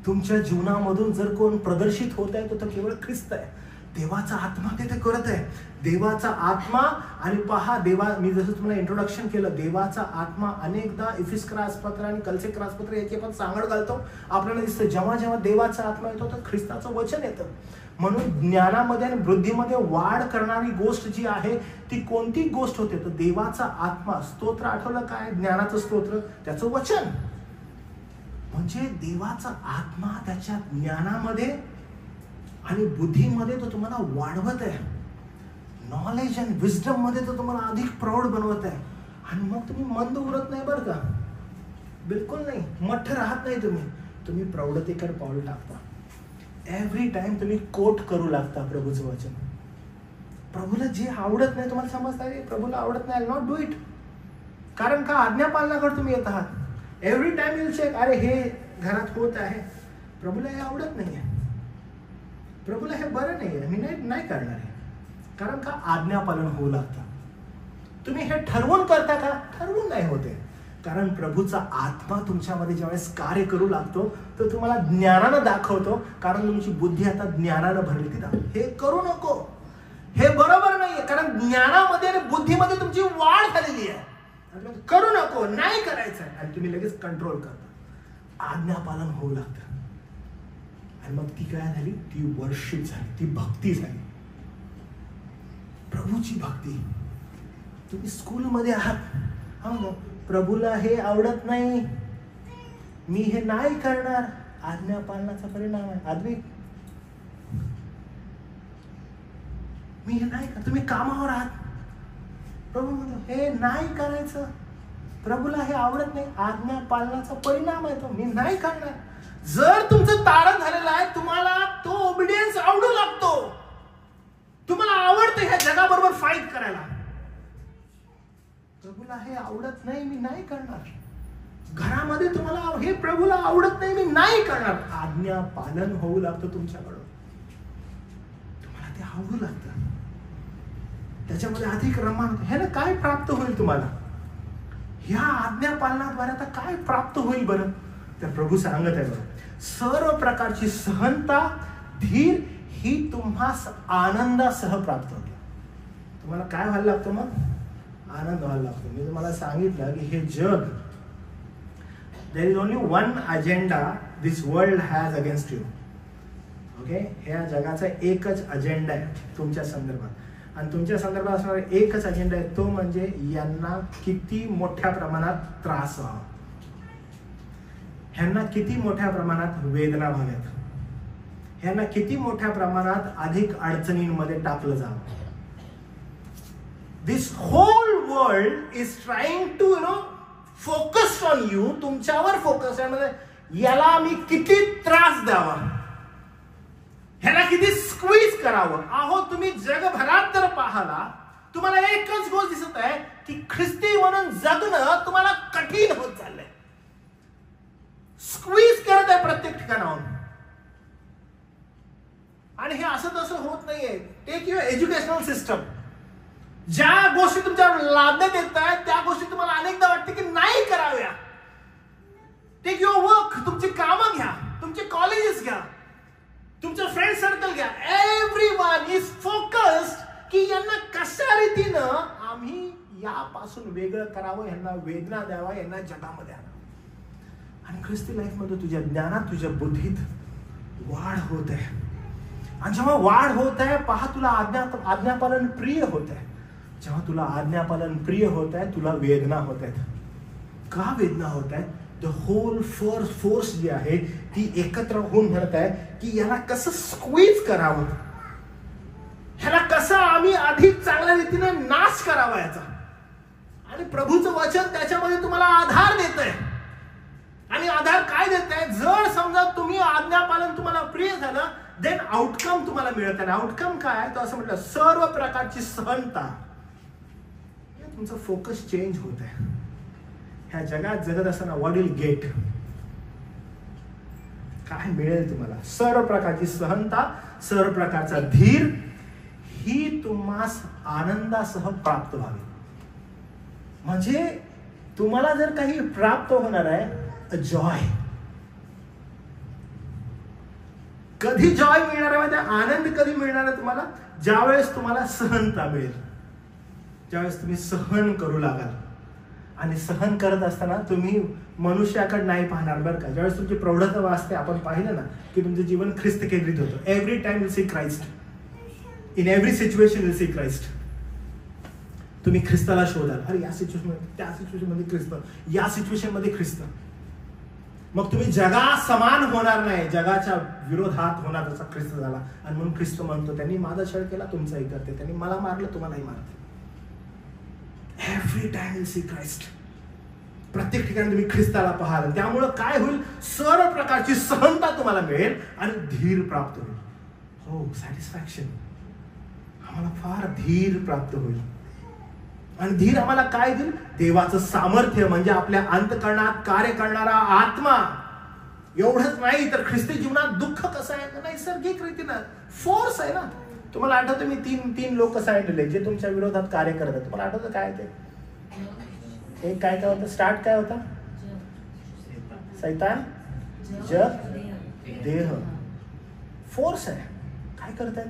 तुमच्या जीवनामधून जर कोण प्रदर्शित होत आहे तो केवळ ख्रिस्त आहे. देवाचा आत्मा ते करत आहे. देवाचा आत्मा. आणि पहा, देवा, मी जसं तुम्हाला इंट्रोडक्शन केलं, देवाचा आत्मा अनेकदा इफिस्क्रासपत्र आणि कलसेक्रासपत्र याचे पण सांगड घालतो. आपल्याला दिसतं जेव्हा जेव्हा देवाचा आत्मा येतो तर ख्रिस्ताचं वचन येतं. म्हणून ज्ञानामध्ये आणि वृद्धीमध्ये वाढ करणारी गोष्ट जी आहे ती कोणती गोष्ट होते, तर देवाचा आत्मा. स्तोत्र आठवलं काय? ज्ञानाचं स्तोत्र, त्याचं वचन. म्हणजे देवाचा आत्मा त्याच्या ज्ञानामध्ये आणि बुद्धीमध्ये तो तुम्हाला वाढवत आहे. नॉलेज अँड विजडम मध्ये तो तुम्हाला अधिक प्रौढ बनवत आहे. आणि मग तुम्ही मंद उरत नाही बरं का, बिलकुल नाही. मठ राहत नाही. तुम्ही प्रौढतेकडे पाऊल टाकता. एव्हरी टाइम तुम्ही कोट करू लागता प्रभूचं वचन. प्रभूला जे आवडत नाही तुम्हाला समजतं, प्रभूला आवडत नाही, नॉट डू इट. कारण का? आज्ञापालनाकडे तुम्ही येत आहात. एव्हरी टाइम यू चेक, अरे हे घरात होत आहे, प्रभूला हे आवडत नाहीये, प्रभूला हे बरं नाहीये, मी नाही करणार आहे. कारण का? आज्ञापालन होऊ लागतं. तुम्ही हे ठरवून करता का? ठरवून नाही होते. कारण प्रभूचा आत्मा तुमच्यामध्ये ज्यावेळेस कार्य करू लागतो तर तुम्हाला ज्ञानानं दाखवतो. कारण तुमची बुद्धी आता ज्ञानानं भरली. तिथं हे करू नको, हे बरोबर नाहीये. कारण ज्ञानामध्ये आणि बुद्धीमध्ये तुमची वाढ झालेली आहे. करू नको, नाही करायचं. आणि तुम्ही लगेच कंट्रोल करता. आज्ञापालन होऊ लागतं. आणि मग ती काय झाली? ती वर्शिप झाली, ती भक्ती झाली, प्रभूची भक्ती. तुम्ही स्कूलमध्ये आहात, हा, प्रभूला हे आवडत नाही, मी हे नाही करणार, आज्ञापालनाचा परिणाम आहे. आद्विक, मी हे नाही कर. तुम्ही कामावर आहात, प्रभू म्हणतो हे नाही करायचं, प्रभूला हे आवडत नाही, आज्ञापालनाचा परिणाम आहे तो, मी नाही करणार. जर तुमचं तारण झालेलं आहे, तुम्हाला तो ओबिडियन्स आवडू लागतो, तुम्हाला आवडत नाही, मी नाही करणार. घरामध्ये तुम्हाला हे प्रभूला आवडत नाही, मी नाही करणार. आज्ञा पालन होऊ लागतं तुमच्याकडून. तुम्हाला ते आवडू लागतं, त्याच्यामध्ये अधिक रमण होतं. ह्याला काय प्राप्त होईल तुम्हाला? ह्या आज्ञा पालनाद्वारे आता काय प्राप्त होईल बरं? तर प्रभू सांगत आहे बरं, सर्व प्रकारची सहनता, धीर ही तुम्हास आनंदासह प्राप्त होते. तुम्हाला काय व्हायला लागतं मग? आनंद व्हायला लागतो. मी तुम्हाला सांगितलं की हे जग, there is only one agenda this world has against you. Okay, ह्या जगाचा एकच अजेंडा आहे तुमच्या संदर्भात, आणि तुमच्या संदर्भात असणारा एकच अजेंडा आहे, तो म्हणजे यांना किती मोठ्या प्रमाणात त्रास व्हावा, ह्यांना किती मोठ्या प्रमाणात वेदना व्हाव्यात, ह्यांना किती मोठ्या प्रमाणात अधिक अडचणींमध्ये टाकलं जावं. This whole world is trying to focus on you. तुमच्यावर फोकस आहे, म्हणजे याला मी किती त्रास द्यावा, ह्याला किती स्क्वीज करावं. अहो, तुम्ही जगभरात जर पाहला, तुम्हाला एकच गोष्ट दिसत आहे की ख्रिस्ती म्हणून जगणं तुम्हाला कठीण होत चाललंय. स्क्वीज करत आहे प्रत्येक ठिकाणाहून. आणि हे असं तसं होत नाहीये. Take your educational system. ज्या गोष्टी तुमच्यावर लादण्यात येत आहेत, त्या गोष्टी तुम्हाला अनेकदा वाटते की नाही कराव्या. Take your work. तुमची कामं घ्या, तुमचे कॉलेजेस घ्या, तुमचं फ्रेंड सर्कल घ्या. एव्हरीवन इज फोकस्ड की यांना कशा रीतीनं आम्ही यापासून वेगळं करावं, यांना वेदना द्यावा, यांना जगामध्ये आणावं. आणि ख्रिस्ती लाईफ मध्ये तुझ्या ज्ञानात, तुझ्या बुद्धीत वाढ होत आहे. आणि जेव्हा वाढ होत आहे, पहा, तुला आज्ञापालन प्रिय होत आहे. जेव्हा तुला आज्ञापालन प्रिय होत आहे, तुला वेदना होत आहेत. का वेदना होत आहेत? द होल फोर्स जी आहे ती एकत्र होऊन म्हणत आहे की याला कसं स्क्वीज करावं, ह्याला कसं आम्ही अधिक चांगल्या रीतीने नाश करावा याचा. आणि प्रभूचं वचन त्याच्यामध्ये तुम्हाला आधार देत आहे. आणि आधार काय देत आहे? जर समजा तुम्ही आज्ञापालन तुम्हाला प्रिय झालं, देन आउटकम तुम्हाला मिळत आहे. आउटकम काय आहे? तो असं म्हटलं, सर्व प्रकारची सहनता. तुमचं फोकस चेंज होत आहे. ह्या जगात जगत असताना व्हॉट विल गेट, काय मिळेल तुम्हाला? सर्व प्रकारची सहनता, सर्व प्रकारचा धीर ही तुम्हास आनंदासह प्राप्त व्हावी. म्हणजे तुम्हाला जर काही प्राप्त होणार आहे, जॉय. कधी जॉय मिळणार आहे माहिती? आनंद कधी मिळणार आहे तुम्हाला? ज्यावेळेस तुम्हाला सहनता मिळेल, ज्यावेळेस तुम्ही सहन करू लागाल. आणि सहन करत असताना तुम्ही मनुष्याकडे नाही पाहणार बरं का. ज्यावेळेस तुमची प्रौढता वाचते, आपण पाहिलं ना की तुमचं जीवन ख्रिस्त केंद्रित होतं. Every time will see Christ, in every situation will see Christ. तुम्ही ख्रिस्ताला शोधाल. अरे या सिच्युएशन मध्ये, त्या सिच्युएशन मध्ये ख्रिस्त, या सिच्युएशन मध्ये ख्रिस्त. मग तुम्ही जगा समान होणार नाही, जगाच्या विरोधात होणार जसा ख्रिस्त झाला. आणि म्हणून ख्रिस्त म्हणतो, त्यांनी माझा छळ केला, तुमचाही करते. त्यांनी मला मारलं, तुम्हालाही मारते. Every time will see Christ. प्रत्येक ठिकाणी तुम्ही ख्रिस्ताला पाहाल. त्यामुळं काय होईल? सर्व प्रकारची सहनता तुम्हाला मिळेल आणि धीर प्राप्त होईल. हो, सॅटिस्फॅक्शन. आम्हाला फार धीर प्राप्त होईल. आणि धीर आम्हाला काय देईल? देवाचं सामर्थ्य, म्हणजे आपल्या अंतःकरणात कार्य करणारा आत्मा. एवढंच नाही तर ख्रिस्ती जीवनात दुःख कसं आहे? नैसर्गिक रीतीनं फोर्स आहे ना. तुम्हाला आठवतं मी तीन लोक सांगितलेले जे तुमच्या विरोधात कार्य करत आहेत. तुम्हाला आठवतं काय ते? एक काय होतं? स्टार्ट काय होता? सैतान, जग, देह. फोर्स आहे. काय करतायत?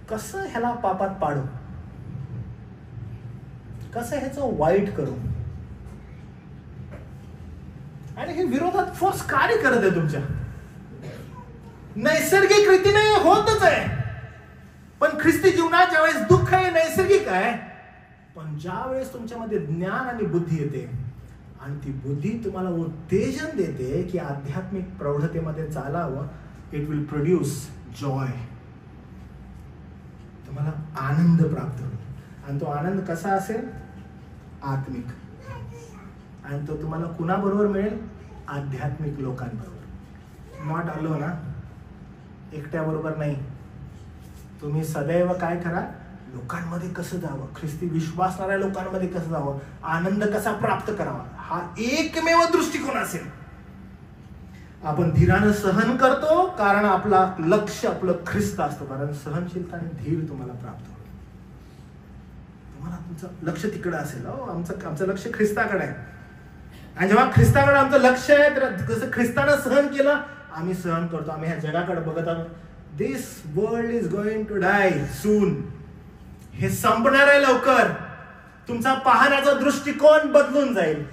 कसं ह्याला पापात पाडू, कसं ह्याचं वाईट करू. आणि हे विरोधात फोर्स कार्य करत आहे तुमच्या. नैसर्गिक रीतीने होतच आहे. पण ख्रिस्ती जीवनात ज्यावेळेस दुःख आहे, नैसर्गिक आहे. पण ज्यावेळेस तुमच्यामध्ये ज्ञान आणि बुद्धी येते, आणि ती बुद्धी तुम्हाला उत्तेजन देते की आध्यात्मिक प्रौढतेमध्ये चालावं, इट विल प्रोड्यूस जॉय. तुम्हाला आनंद प्राप्त होईल. आणि तो आनंद कसा असेल? आत्मिक. आणि तो तुम्हाला कुणाबरोबर मिळेल? आध्यात्मिक लोकांबरोबर. Not alone. एकट्याबरोबर नाही. तुम्ही सदैव काय करा? लोकांमध्ये कसं जावं, ख्रिस्ती विश्वासणाऱ्या लोकांमध्ये कसं जावं, आनंद कसा प्राप्त करावा, हा एकमेव दृष्टिकोन असेल. आपण धीरानं सहन करतो कारण आपला लक्ष आपलं ख्रिस्त असतो. कारण सहनशीलता आणि धीर तुम्हाला प्राप्त होईल. तुम्हाला तुमचं लक्ष तिकडं असेल. आमचं लक्ष ख्रिस्ताकडे आहे. आणि जेव्हा ख्रिस्ताकडे आमचं लक्ष आहे तर जसं ख्रिस्तानं सहन केलं आम्ही सहन करतो. आम्ही ह्या जगाकडे बघत आहोत. This world is going to die soon. हे संपणार आहे लवकर. तुमचा पाहण्याचा दृष्टिकोन बदलून जाईल.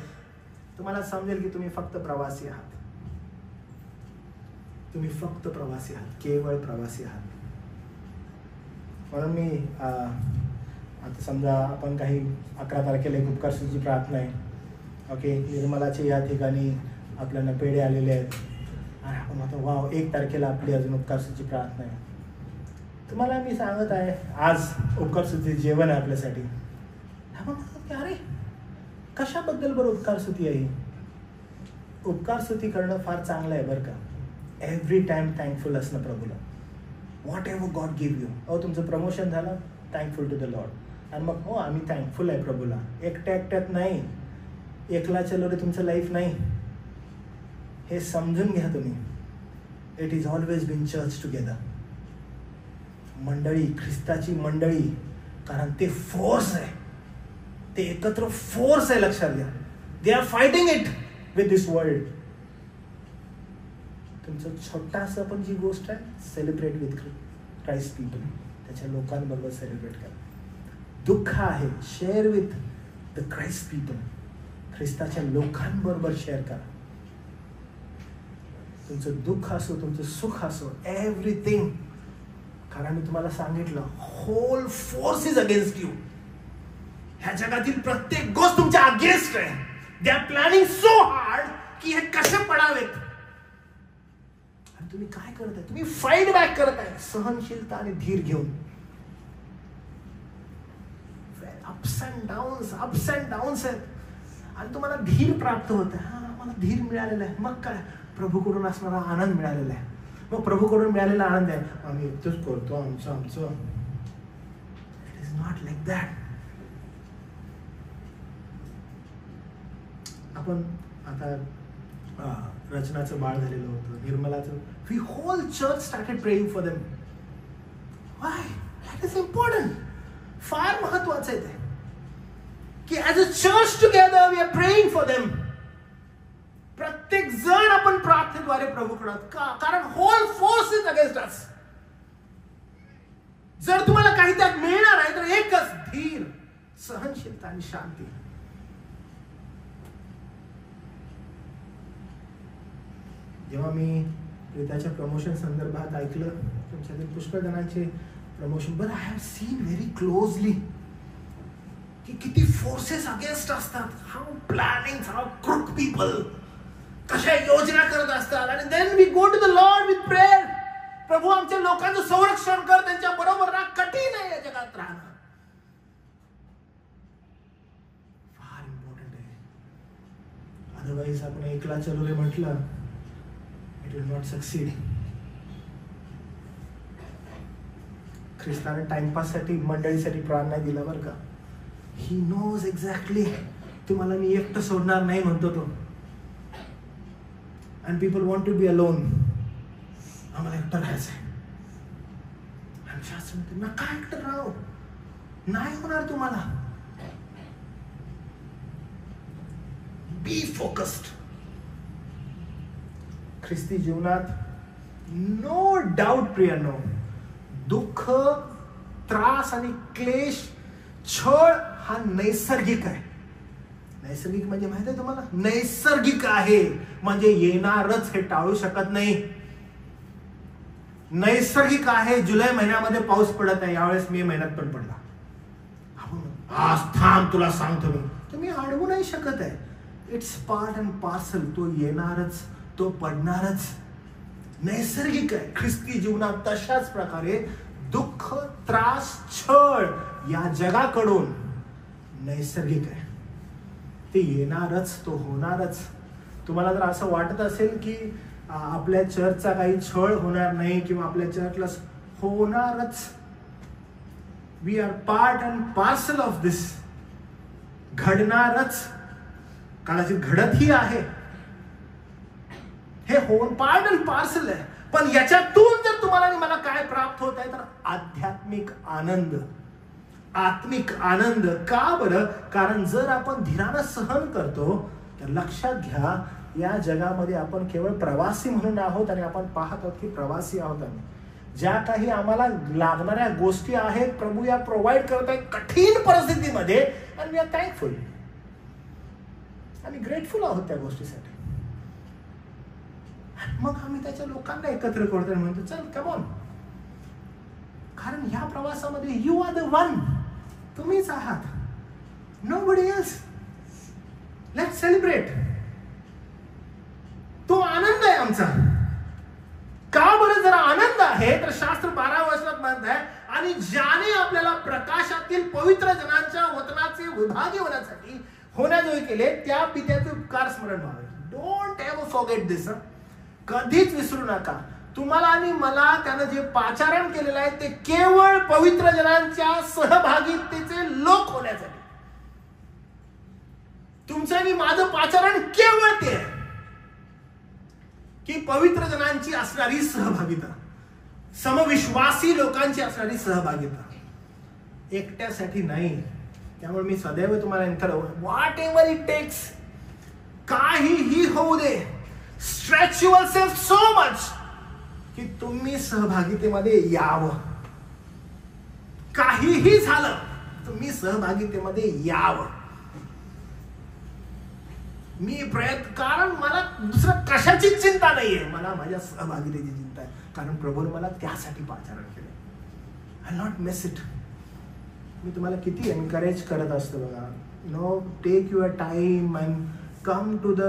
तुम्हाला समजेल की तुम्ही फक्त प्रवासी आहात. तुम्ही फक्त प्रवासी आहात, केवळ प्रवासी आहात. म्हणून मी आता समजा आपण काही 11 तारखेला एक उपकार स्तुतीची प्रार्थना आहे. ओके, निर्मलाचे या ठिकाणी आपल्याला पेढे आलेले आहेत आणि आपण म्हणतो वाव 1 तारखेला आपली अजून उपकार स्तुतीची प्रार्थना आहे. तुम्हाला मी सांगत आहे आज उपकार स्तुतीचे जेवण आहे आपल्यासाठी. आपण म्हणतो की अरे कशाबद्दल बरं उपकार स्तुती आहे. उपकार स्तुती करणं फार चांगलं आहे बरं का. एव्हरी टाइम थँकफुल असणं प्रभूला. Whatever God give you. तुमचं प्रमोशन झालं, थँकफुल टू द लॉर्ड. आणि मग आम्ही थँकफुल आहे प्रभूला. एकट्यात नाही, एकला चलो रे तुमचं लाईफ नाही. हे समजून घ्या तुम्ही. It is always been church together. मंडळी, ख्रिस्ताची मंडळी, कारण ते फोर्स आहे, ते एकत्र फोर्स आहे. लक्षात घ्या. They are fighting it with this world. तुमचं छोटासा पण जी गोष्ट आहे, सेलिब्रेट विथ क्राइस्ट पीपल. त्याच्या लोकांबरोबर सेलिब्रेट करा. दुःख आहे, share with the Christ people. ख्रिस्ताच्या लोकांबरोबर शेअर करा. तुमचं दुःख असो, तुमचं सुख असो, एव्हरीथिंग. कारण मी तुम्हाला सांगितलं, whole force is against you. ह्या जगातील प्रत्येक गोष्ट तुमच्या अगेन्स्ट आहे. They are planning so hard की हे कसे पडावेत. आणि तुम्ही काय करताय? तुम्ही फाईट बॅक करताय सहनशीलता आणि धीर घेऊन. अप्स अँड डाऊन्स आहेत आणि तुम्हाला धीर प्राप्त होत आहे. मला धीर मिळालेला आहे. मग काय, प्रभूकडून असणारा आनंद मिळालेला आहे. मग प्रभूकडून मिळालेला आनंद आहे. आम्ही इतकंच करतो आमचं. It is not like that. आपण आता रचनाचं बाळ झालेलं होतं, निर्मलाचं. We whole church started praying for them. Why? That is important. फार महत्वाचं आहे ते की as a church together we are praying for them. प्रत्येक जण आपण प्रार्थनेद्वारे प्रभूकडे. कारण whole force is against us. जर तुम्हाला काही त्यात मिळणार आहे तर एकच, धीर, सहनशीलता आणि शांती. जेव्हा मी त्याच्या प्रमोशन संदर्भात ऐकलं, तुमच्यातील पुष्कळ जणांचे promotion, but I have seen very closely की किती फोर्सेस अगेन्स्ट असतात. How planning, how crook people कशा योजना करत असतात. आणि then we go to the Lord with prayer. प्रभू आमच्या लोकांचं संरक्षण कर. त्यांच्या बरोबर राह. कठीण आहे या जगात राहणं. फार इम्पॉर्टंट आहे. अदरवाईज आपण एकला चलो रे म्हटलं, इट विल नॉट सक्सीड. ख्रिस्ताने टाइमपाससाठी मंडळीसाठी प्रार्थना दिला बरं का. ही नोज एक्झॅक्टली तुम्हाला मी एकटं सोडणार नाही म्हणतो तो. And people want to be alone. आम्हाला एकटं राहायचंय. आणि शास्त्र म्हणते नका एकटं राहू. नाही होणार तुम्हाला. Be focused. ख्रिस्ती जीवनात नो डाऊट प्रियांनो, दुःख, त्रास आणि क्लेश, छळ हा नैसर्गिक आहे. नैसर्गिक म्हणजे माहिती आहे तुम्हाला? नैसर्गिक आहे म्हणजे येणारच, हे टाळू शकत नाही. नैसर्गिक आहे. जुलै महिन्यामध्ये पाऊस पडत आहे, यावेळेस मे महिन्यात पण पडला. आज थांब तुला सांगतो मी. तुम्ही अडवू नाही शकत आहे. It's part and parcel. तो येणारच, तो पडणारच. नैसर्गिक आहे. ख्रिस्ती जीवनात तशाच प्रकारे दुःख, त्रास, छळ या जगाकडून नैसर्गिक आहे. ते येणारच, तो होणारच. तुम्हाला जर असं वाटत असेल की आपल्या चर्चचा काही छळ होणार नाही किंवा आपल्या चर्चला, होणारच. We are part and parcel of this. घडणारच, कदाचित घडतही आहे, हे होऊन पार्ट अँड पार्सल आहे. पण याच्यातून जर तुम्हाला आणि मला काय प्राप्त होत आहे तर आध्यात्मिक आनंद, आत्मिक आनंद. का बरं? कारण जर आपण धीरानं सहन करतो तर लक्षात घ्या, या जगामध्ये आपण केवळ प्रवासी म्हणून आहोत आणि आपण पाहत आहोत की प्रवासी आहोत आम्ही. ज्या काही आम्हाला लागणाऱ्या गोष्टी आहेत प्रभू या प्रोव्हाइड करत आहेत कठीण परिस्थितीमध्ये, आणि वी आर थँकफुल, आम्ही ग्रेटफुल आहोत त्या गोष्टीसाठी. मग आम्ही त्याच्या लोकांना एकत्र करतो आणि म्हणतो चल कम ऑन, कारण ह्या प्रवासामध्ये यू आर द वन, तुम्हीच आहात, नोबडी एल्स. Let's celebrate. तो आनंद आहे आमचा. का बरं? जर आनंद आहे तर शास्त्र 12 वचनात म्हणत आहे, आणि ज्याने आपल्याला प्रकाशातील पवित्र जनांच्या वतनाचे विभागी होण्यासाठी होण्याजोगे केले, त्या पित्याचे उपकार स्मरण व्हावे. डोंट एव्हर फॉरगेट दिस. कधीच विसरू नका, तुम्हाला आणि मला त्यानं जे पाचारण केलेलं आहे ते केवळ पवित्र जनांच्या सहभागितेचे लोक होण्यासाठी. तुमचं आणि माझं पाचारण केवळ ते आहे की पवित्र जनांची असणारी सहभागिता, समविश्वासी लोकांची असणारी सहभागिता, एकट्यासाठी नाही. त्यामुळे मी सदैव तुम्हाला व्हॉट एव्हर इट टेक्स, काहीही होऊ दे, स्ट्रेच युअरसेल्फ सो मच की तुम्ही सहभागितेमध्ये यावं. काहीही झालं तुम्ही सहभागितेमध्ये यावं. मी प्रयत्न, कारण मला दुसरं कशाचीच चिंता नाहीये, मला माझ्या सहभागितेची चिंता आहे, कारण प्रभूने मला त्यासाठी पाचारण केलं. I not miss it. मी तुम्हाला किती एनकरेज करत असतो बघा, no, take your time and come to the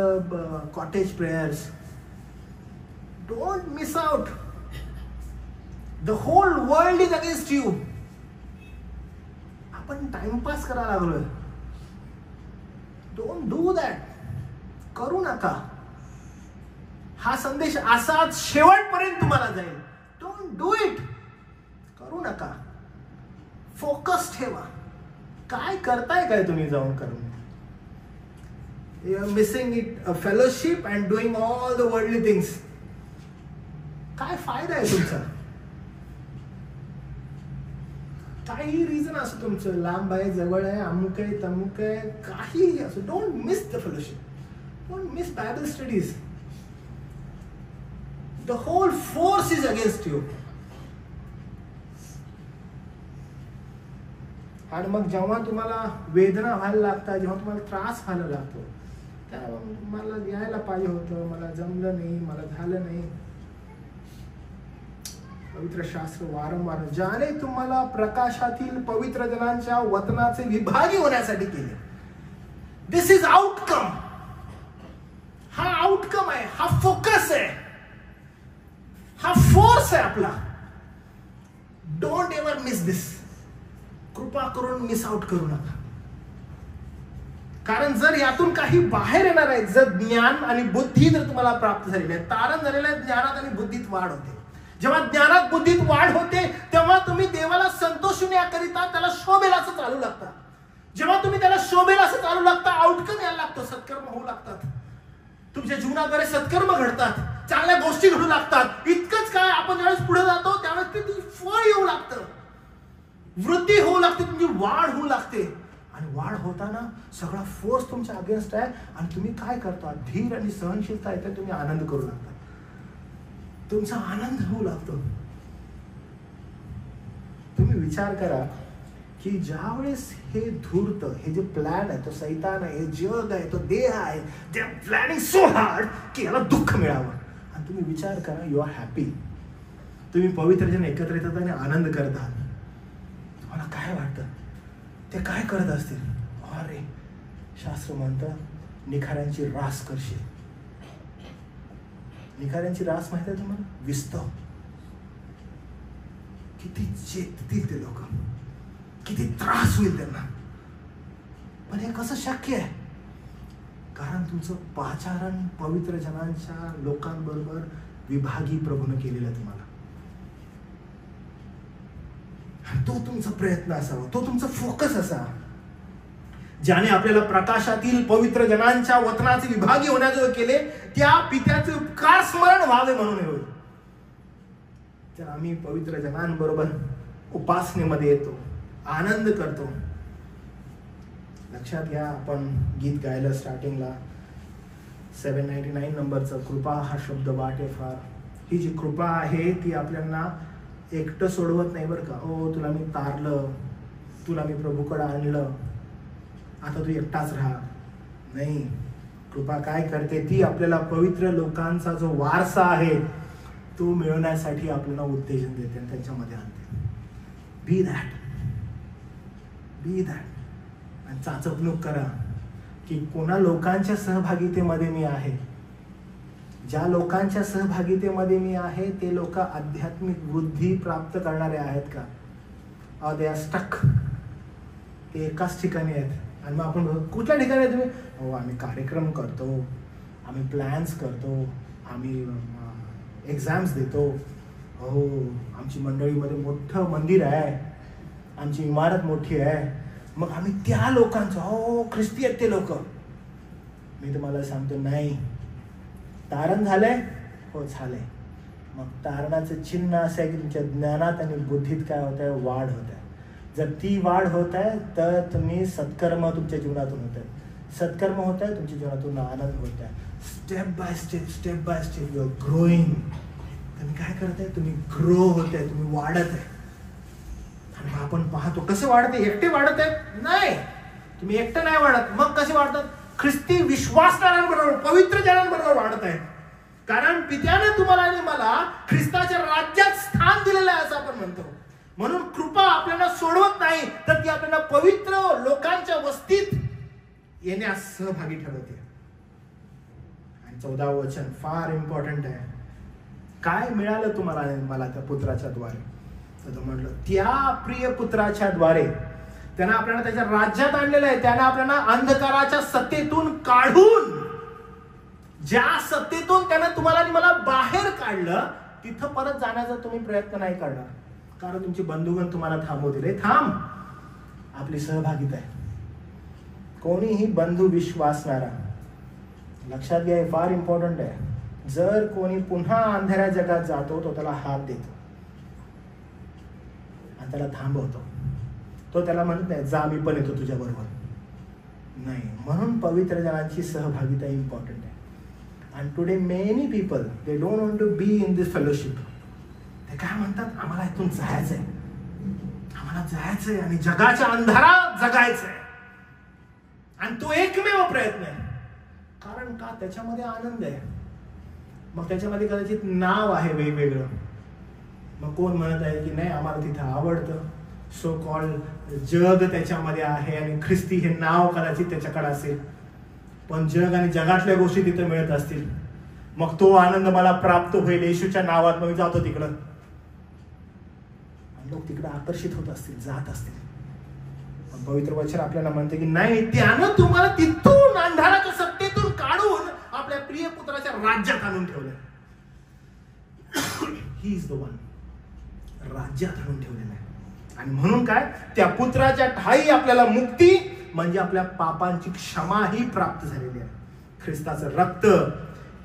cottage prayers. Don't miss out. The whole world is against you. आपण टाइमपास करायला लागलोय. Don't do that. करू नका. हा संदेश असाच शेवटपर्यंत तुम्हाला जाईल. Don't do it. करू नका. फोकस ठेवा. काय करताय काय तुम्ही जाऊन करून? You are missing it, a fellowship and doing all the worldly things. काय फायदा आहे तुमचा? काही रिझन असो तुमचं, लांब आहे, जवळ आहे, अमुक आहे, तमुक आहे, काही असो, don't miss the fellowship. Don't miss Bible studies. The whole force is against you. आणि मग जेव्हा तुम्हाला वेदना व्हायला लागतात, जेव्हा तुम्हाला त्रास व्हायला लागतो, तेव्हा मला यायला पाहिजे होतं, मला जमलं नाही, मला झालं नाही. पवित्र शास्त्र वारंवार, ज्याने तुम्हाला प्रकाशातील पवित्र जनांच्या वतनाचे विभागी होण्यासाठी केले. दिस इज आउटकम. हा आउटकम आहे, हा फोकस आहे, हा फोर्स आहे आपला. डोंट एव्हर मिस दिस. कृपा करून मिस आउट करू नका. कारण जर यातून काही बाहेर येणार आहे, जर ज्ञान आणि बुद्धी जर तुम्हाला प्राप्त झालेली आहे, तारण झालेल्या ज्ञानात आणि बुद्धीत वाढ होते. जेव्हा ज्ञानात बुद्धीत वाढ होते तेव्हा तुम्ही देवाला संतोषण्याकरिता त्याला शोभेल असं चालू लागता. जेव्हा तुम्ही त्याला शोभेल असं चालू लागता, आउटकम यायला लागतो, सत्कर्म होऊ लागतात. तुमच्या जीवनाद्वारे सत्कर्म घडतात, चांगल्या गोष्टी घडू लागतात. इतकंच काय, आपण ज्यावेळेस पुढे जातो त्यावेळेस ते फळ येऊ लागतं, वृद्धी होऊ लागते, तुमची वाढ होऊ लागते. आणि वाढ होताना सगळा फोर्स तुमच्या अगेन्स्ट आहे आणि तुम्ही काय करता? धीर आणि सहनशीलता येते, तुम्ही आनंद करू लागता, तुमचा आनंद होऊ लागतो. तुम्ही विचार करा की ज्यावेळेस हे धूर्त, हे जे प्लॅन आहे, तो सैतान आहे, हे जग आहे, तो देह आहे, they are planning so hard की याला दुःख मिळावं. आणि तुम्ही विचार करा, यू आर हॅपी. तुम्ही पवित्र जन एकत्र येतात आणि आनंद करतात. तुम्हाला काय वाटतं ते काय करत असतील? अरे, शास्त्र म्हणतं निखाऱ्यांची रास करशील. निखाऱ्यांची रास माहिती आहे तुम्हाला? विस्तव. किती चेततील ते लोक, किती त्रास होईल त्यांना. पण हे कसं शक्य आहे? कारण तुमचं पाचारण पवित्र जनांच्या लोकांबरोबर विभागी प्रभूने केलेलं तुम्हाला. तो तुमचा प्रयत्न असावा, तो तुमचा फोकस असावा, ज्याने आपल्याला प्रकाशातील पवित्र जनांच्या वतनाचे विभागी होण्याजोगे केले, त्या पित्याचे उपकार स्मरण व्हावे म्हणून होय. तर आम्ही पवित्र जनांबरोबर उपासनेमध्ये येतो, आनंद करतो. लक्षात घ्या, आपण गीत गायलं स्टार्टिंगला 799 नंबरचं, कृपा हा शब्द वाटे फार. ही जी कृपा आहे ती आपल्याला एकटं सोडवत नाही बरं का. ओ तुला मी तारलं, तुला मी प्रभूकडे आणलं, आता तू एकटाच राहा, नाही. कृपा काय करते, ती आपल्याला पवित्र लोकांचा जो वारसा आहे तो मिळवण्यासाठी आपल्याला उत्तेजन देते आणि त्यांच्यामध्ये आणते. बी दॅट, बी दॅट. आणि चाचपणूक करा की कोणा लोकांच्या सहभागितेमध्ये मी आहे. ज्या लोकांच्या सहभागितेमध्ये मी आहे ते लोक आध्यात्मिक वृद्धी प्राप्त करणारे आहेत का? They are stuck. ते एकाच ठिकाणी आहेत. आणि मग आपण कुठल्या ठिकाणी आहे तुम्ही? हो आम्ही कार्यक्रम करतो, आम्ही प्लॅन्स करतो, आम्ही एक्झाम्स देतो, हो आमची मंडळीमध्ये मोठं मंदिर आहे, आमची इमारत मोठी आहे. मग आम्ही त्या लोकांचं, हो ख्रिस्ती आहेत ते लोक. मी तुम्हाला सांगतो नाही. तारण झालंय? हो झालंय. मग तारणाचं चिन्ह असं आहे की तुमच्या ज्ञानात आणि बुद्धीत काय होत आहे, वाढ होत आहे. जर ती वाढ होत आहे तर तुम्ही सत्कर्म तुमच्या जीवनातून होत आहे, सत्कर्म होत आहे तुमच्या जीवनातून आनंद होत आहे. Step by step, step by step you are growing. तुम्ही काय करताय, तुम्ही ग्रो होत आहे, तुम्ही वाढत आहे. आणि आपण पाहतो कसे वाढते, एकटे वाढत आहेत? नाही, तुम्ही एकटं नाही वाढत. मग कसे वाढतात? ख्रिस्ती विश्वासणाऱ्यांबरोबर, पवित्र जनांबरोबर वाढत आहेत. कारण पित्याने तुम्हाला आणि मला ख्रिस्ताच्या राज्यात स्थान दिलेलं आहे असं आपण म्हणतो. म्हणून कृपा आपल्याला सोडवत नाही, तर ती आपल्याला पवित्र लोकांच्या वस्तीत येण्यास सहभागी ठरवते. आणि 14व वचन फार इम्पॉर्टंट आहे. काय मिळालं तुम्हाला आणि मला त्या पुत्राच्या द्वारे? तर म्हटलं त्या प्रिय पुत्राच्या द्वारे त्यानं आपल्याला त्याच्या राज्यात आणलेलं आहे. त्यानं आपल्याला अंधकाराच्या सत्तेतून काढून, ज्या सत्तेतून त्यानं तुम्हाला आणि मला बाहेर काढलं, तिथं परत जाण्याचा तुम्ही प्रयत्न नाही करणार. कारण तुमची बंधुगण तुम्हाला थांबवतील. थांब, आपली सहभागिता आहे. कोणीही बंधू विश्वासणारा, लक्षात घ्या हे फार इम्पॉर्टंट आहे. जर कोणी पुन्हा अंधाऱ्या जगात जातो तो त्याला हात देतो आणि त्याला थांबवतो. तो त्याला म्हणत नाही जा मी पण येतो तुझ्या बरोबर, नाही. म्हणून पवित्र जनांची सहभागिता इम्पॉर्टंट आहे. आणि today many people they don't want to be in this fellowship. ते काय म्हणतात, आम्हाला इथून जायचंय, आम्हाला जायचंय आणि जगाच्या अंधारात जगायचंय. आणि तो एकमेव प्रयत्न आहे. कारण का? त्याच्यामध्ये आनंद आहे. मग त्याच्यामध्ये कदाचित नाव आहे वेगवेगळं. मग कोण म्हणत आहे की नाही आम्हाला तिथं आवडतं, सो कॉल्ड जग त्याच्यामध्ये आहे आणि ख्रिस्ती हे नाव कदाचित त्याच्याकडे असेल. पण जग आणि जगातल्या गोष्टी तिथं मिळत असतील, मग तो आनंद मला प्राप्त होईल येशूच्या नावात. मग मी जातो तिकडं. लोक तिकडे आकर्षित होत असतील, जात असतील. पण पवित्र वचन आपल्याला म्हणते की नाही, त्यानं तुम्हाला तिथून अंधाराच्या सत्तेतून काढून आपल्या प्रिय पुत्राच्या राज्यात आणून ठेवलं. He is the one. राज्यात आणून ठेवलेलं आहे. आणि म्हणून काय, त्या पुत्राच्या ठाई आपल्याला मुक्ती म्हणजे आपल्या पापांची क्षमा ही प्राप्त झालेली आहे. ख्रिस्ताचं रक्त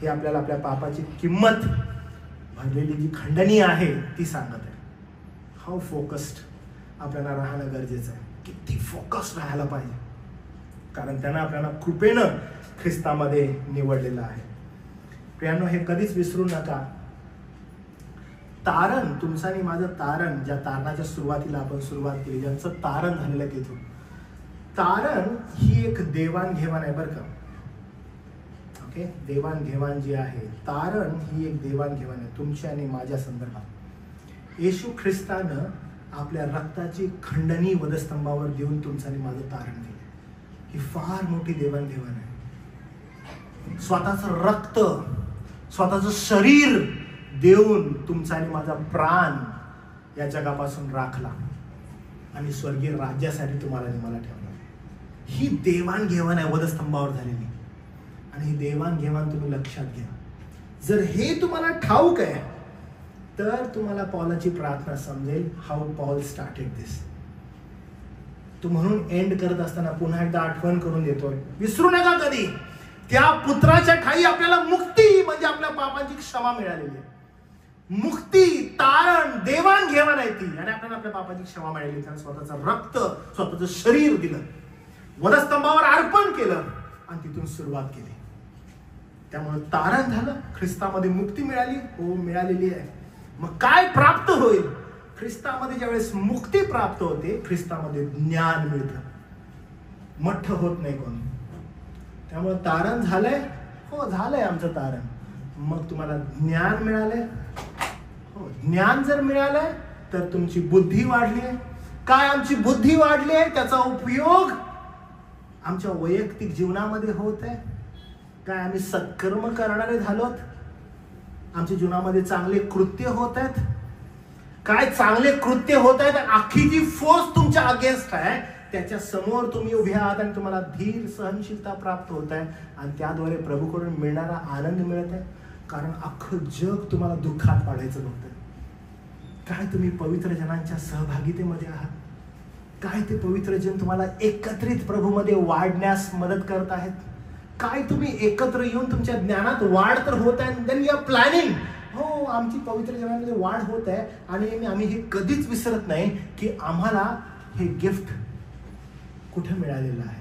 हे आपल्याला आपल्या पापाची किंमत भरलेली जी खंडणी आहे ती सांगत आहे. हाऊ फोकस्ड आपल्याला राहणं गरजेचं आहे. किती फोकस्ड राहायला पाहिजे, कारण त्यानं आपल्याला कृपेनं ख्रिस्तामध्ये निवडलेलं आहे. प्रियांनो, हे कधीच विसरू नका. तारण, तुमचं आणि माझं तारण, ज्या तारणाच्या सुरुवातीला आपण सुरुवात केली, ज्यांचं तारण झालेलं आहे तिथून, तारण ही एक देवाणघेवाण आहे बरं का. ओके, देवाणघेवाण जी आहे, तारण ही एक देवाणघेवाण आहे तुमच्या आणि माझ्या संदर्भात. येशू ख्रिस्तानं आपल्या रक्ताची खंडणी वधस्तंभावर देऊन तुमचं आणि माझं तारण केलं. ही फार मोठी देवाणघेवाण आहे. स्वतःचं रक्त, स्वतःचं शरीर देऊन तुमचा आणि माझा प्राण या जगापासून राखला आणि स्वर्गीय राज्यासाठी तुम्हाला आणि मला ठेवला. ही देवाणघेवाण आहे वधस्तंभावर झालेली. आणि ही देवाणघेवाण तुम्ही लक्षात घ्या. जर हे तुम्हाला ठाऊक आहे तर तुम्हाला पॉलची प्रार्थना समजेल हाऊ पॉल स्टार्टेड दिस. तो म्हणून एंड करत असताना पुन्हा एकदा आठवण करून देतोय, विसरू नका कधी त्या पुत्राच्या ठाई आपल्याला मुक्ती म्हणजे आपल्या पापांची क्षमा मिळालेली आहे. मुक्ती, तारण, देवाणघेवाण आहे ती. आणि आपल्याला आपल्या पापाची क्षमा मिळाली. त्यानं स्वतःचं रक्त, स्वतःचं शरीर दिलं, वधस्तंभावर अर्पण केलं आणि तिथून सुरुवात केली. त्यामुळे तारण झालं, ख्रिस्तामध्ये मुक्ती मिळाली. हो, मिळालेली आहे. मग काय प्राप्त होईल? ख्रिस्तामध्ये ज्यावेळेस मुक्ती प्राप्त होते, ख्रिस्तामध्ये ज्ञान मिळतं, मठ्ठ होत नाही कोण. त्यामुळे तारण झालंय. हो, झालंय आमचं तारण. मग तुम्हाला ज्ञान मिळालंय. हो, ज्ञान जर मिळालंय तर तुमची बुद्धी वाढली आहे. काय आमची बुद्धी वाढली आहे त्याचा उपयोग आमच्या वैयक्तिक जीवनामध्ये होत आहे. काय आम्ही सत्कर्म करणारे झालोत? आमच्या जीवनामध्ये चांगले कृत्य होत आहेत. काय चांगले कृत्य होत आहेत? अख्खी जी फौज तुमच्या अगेन्स्ट आहे त्याच्या समोर तुम्ही उभे आहात आणि तुम्हाला धीर, सहनशीलता प्राप्त होत आहे आणि त्याद्वारे प्रभूकडून मिळणारा आनंद मिळत आहे. कारण अख्खं जग तुम्हाला दुःखात पाडायचं बघतंय. काय तुम्ही पवित्र जनांच्या सहभागितेमध्ये आहात? काय ते पवित्र जन तुम्हाला एकत्रित प्रभूमध्ये वाढण्यास मदत करत आहेत? काय तुम्ही एकत्र येऊन तुमच्या ज्ञानात वाढ तर होत आहे. Then you are planning. हो, आमची पवित्र जनांमध्ये वाढ होत आहे आणि आम्ही हे कधीच विसरत नाही की आम्हाला हे गिफ्ट कुठे मिळालेलं आहे.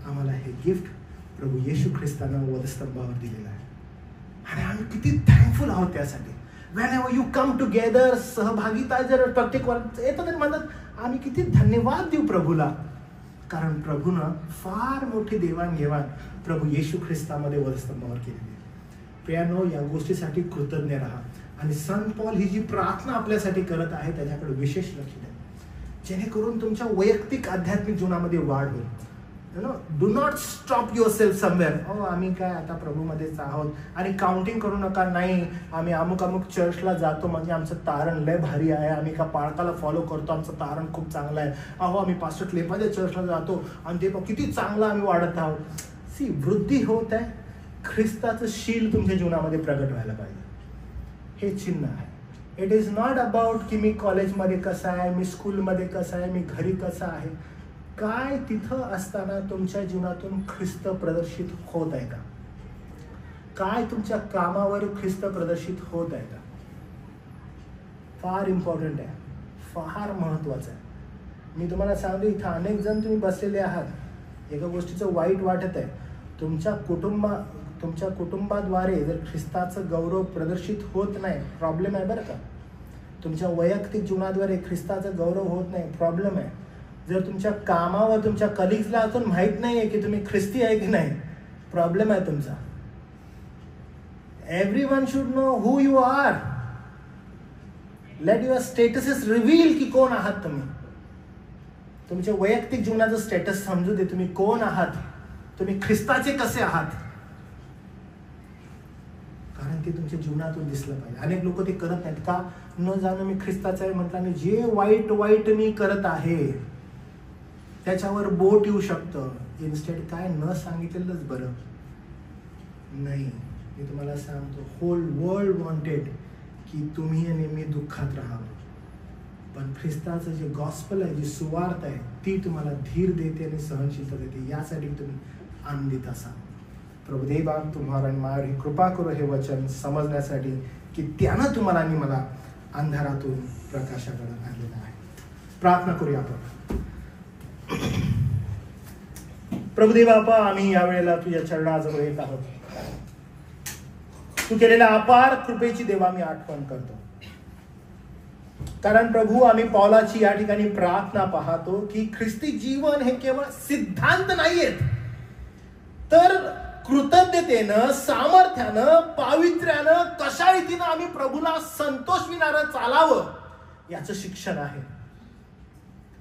आम्हाला हे गिफ्ट प्रभू येशू ख्रिस्तानं वधस्तंभावर दिलेलं आहे आणि आम्ही किती थँकफुल आहोत त्यासाठी. Whenever you come together, सहभागिता जर प्रत्येक वर्ग येतं तर म्हणतात आम्ही किती धन्यवाद देऊ प्रभूला. कारण प्रभूनं फार मोठी देवाणघेवाण प्रभू येशू ख्रिस्तामध्ये वधस्तंभावर केलेली आहे. प्रियानो, या गोष्टीसाठी कृतज्ञ राहा. आणि संत पॉल ही जी प्रार्थना आपल्यासाठी करत आहे त्याच्याकडे विशेष लक्ष द्या, जेणेकरून तुमच्या वैयक्तिक आध्यात्मिक जीवनामध्ये वाढ होईल. Do not stop your self somewhere. हो, आम्ही काय आता प्रभूमध्येच आहोत आणि काउंटिंग करू नका. नाही, आम्ही अमुक अमुक चर्चला जातो म्हणजे आमचं तारण लय भारी आहे, आम्ही का पाळकाला फॉलो करतो, आमचं तारण खूप चांगलं आहे. अहो, आम्ही पास्टर क्लेपाच्या चर्चला जातो आणि ते किती चांगलं आम्ही वाढत आहोत. सी, वृद्धी होत आहे. ख्रिस्ताचं शील तुमच्या जीवनामध्ये प्रगट व्हायला पाहिजे. हे चिन्ह आहे. इट इज नॉट अबाउट की मी कॉलेजमध्ये कसा आहे, मी स्कूलमध्ये कसा आहे, मी घरी कसा आहे. काय तिथं असताना तुमच्या जीवनातून ख्रिस्त प्रदर्शित होत आहे का? काय तुमच्या कामावर ख्रिस्त प्रदर्शित होत आहे का? फार इम्पॉर्टंट आहे, फार महत्वाचं आहे. मी तुम्हाला सांगतो, इथं अनेक जण तुम्ही बसलेले आहात, एका गोष्टीचं वाईट वाटत आहे. तुमच्या कुटुंबाद्वारे जर ख्रिस्ताचं गौरव प्रदर्शित होत नाही, प्रॉब्लेम आहे बरं का. तुमच्या वैयक्तिक जीवनाद्वारे ख्रिस्ताचं गौरव होत नाही, प्रॉब्लेम आहे. जर तुमच्या कामावर तुमच्या कलिग्सला अजून माहित नाही आहे की तुम्ही ख्रिस्ती आहे की नाही, प्रॉब्लेम आहे तुमचा. Everyone should know who you are. Let your status reveal की कोण आहात तुम्ही. तुमच्या वैयक्तिक जीवनाचं स्टेटस समजू दे. तुम्ही कोण आहात, तुम्ही ख्रिस्ताचे कसे आहात, कारण ते तुमच्या जीवनातून दिसलं पाहिजे. अनेक लोक ते करत नाहीत का? न जाणं मी ख्रिस्ताचं आहे म्हटलं आणि जे वाईट मी करत आहे त्याच्यावर बोट येऊ शकतं. इन्स्टेड काय न सांगितलेलंच बरं. नाही, मी तुम्हाला सांगतो, होल वर्ल्ड वॉन्टेड की तुम्ही नेहमी दुःखात राहावं. पण ख्रिस्ताचं जे गॉस्पल आहे, जी सुवार्थ आहे, ती तुम्हाला धीर देते आणि सहनशीलता देते. यासाठी तुम्ही आनंदित असा. प्रभुदेवा तुम्हाला माझ्यावर ही कृपा करू हे वचन समजण्यासाठी की त्यानं तुम्हाला आणि मला अंधारातून प्रकाशाकडे आणलेलं आहे. प्रार्थना करूया आपण. प्रभुदेवा बापा, आम्ही यावेळेला तुझ्या चरणाजवळ येत आहोत. तू केलेल्या अपार कृपेची देवा मी आठवण करतो. कारण प्रभू, आम्ही पौलाची या ठिकाणी प्रार्थना पाहतो की ख्रिस्ती जीवन हे केवळ सिद्धांत नाहीयेत, तर कृतज्ञतेनं, सामर्थ्यानं, पावित्र्यानं, कशा रीतीनं आम्ही प्रभूला संतोषविणारं चालावं याचं शिक्षण आहे.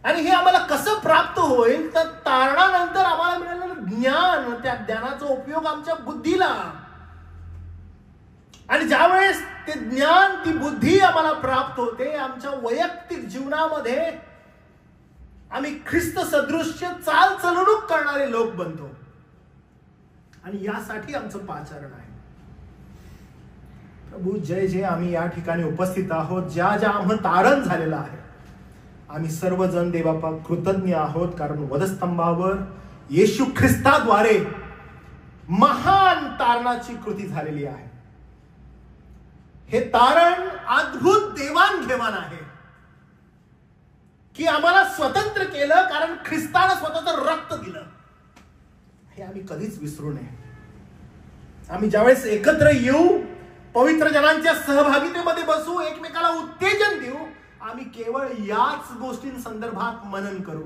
आणि हे आम्हाला कसं प्राप्त होईल तर तारणानंतर आम्हाला मिळालेलं ज्ञान, त्या ज्ञानाचा उपयोग आमच्या बुद्धीला. आणि ज्यावेळेस ते ज्ञान, ती बुद्धी आम्हाला प्राप्त होते, आमच्या वैयक्तिक जीवनामध्ये आम्ही ख्रिस्त सदृश्य चालचलणूक करणारे लोक बनतो. आणि यासाठी आमचं पाचारण आहे. प्रभू जय जय, आम्ही या ठिकाणी उपस्थित आहोत, ज्या ज्या आम्हा तारण झालेलं आहे, आम्ही सर्वजण देवबापा कृतज्ञ आहोत, कारण वधस्तंभावर येशू ख्रिस्ताद्वारे महान तारणाची कृती झालेली आहे. हे तारण अद्भुत देवाणघेवाण आहे की आम्हाला स्वतंत्र केलं, कारण ख्रिस्तानं स्वतःचं रक्त दिलं. हे आम्ही कधीच विसरू नये. आम्ही ज्यावेळेस एकत्र येऊ, पवित्र जनांच्या सहभागितेमध्ये बसू, एकमेकाला उत्तेजन देऊ, आम्ही केवळ याच गोष्टींसंदर्भात मनन करू.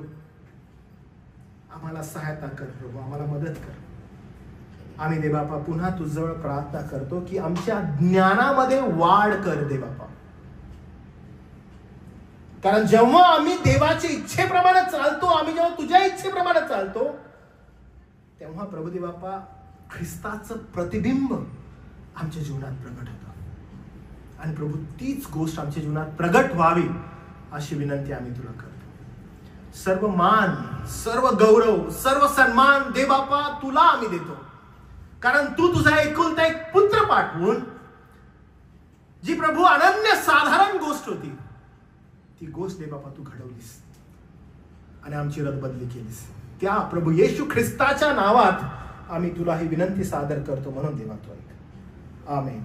आम्हाला सहायता कर प्रभू, आम्हाला मदत कर. आम्ही देवबापा पुन्हा तुझ्याजवळ प्रार्थना करतो की आमच्या ज्ञानामध्ये वाढ कर देवबापा. कारण जेव्हा आम्ही देवाच्या इच्छेप्रमाणे चालतो, आम्ही जेव्हा तुझ्या इच्छेप्रमाणे चालतो, तेव्हा प्रभू देवबापा ख्रिस्ताचं प्रतिबिंब आमच्या जीवनात प्रगट होतं. आणि प्रभू तीच गोष्ट आमच्या जीवनात प्रगट व्हावी अशी विनंती आम्ही तुला करतो. सर्व मान, सर्व गौरव, सर्व सन्मान देवबापा तुला आम्ही देतो, कारण तू तुझा एकुलता एक पुत्र पाठवून जी प्रभू अनन्य साधारण गोष्ट होती, ती गोष्ट देवबापा तू घडवलीस आणि आमची रदबदली केलीस. त्या प्रभू येशू ख्रिस्ताच्या नावात आम्ही तुला ही विनंती सादर करतो, म्हणून देवा तू ऐक. आमेन.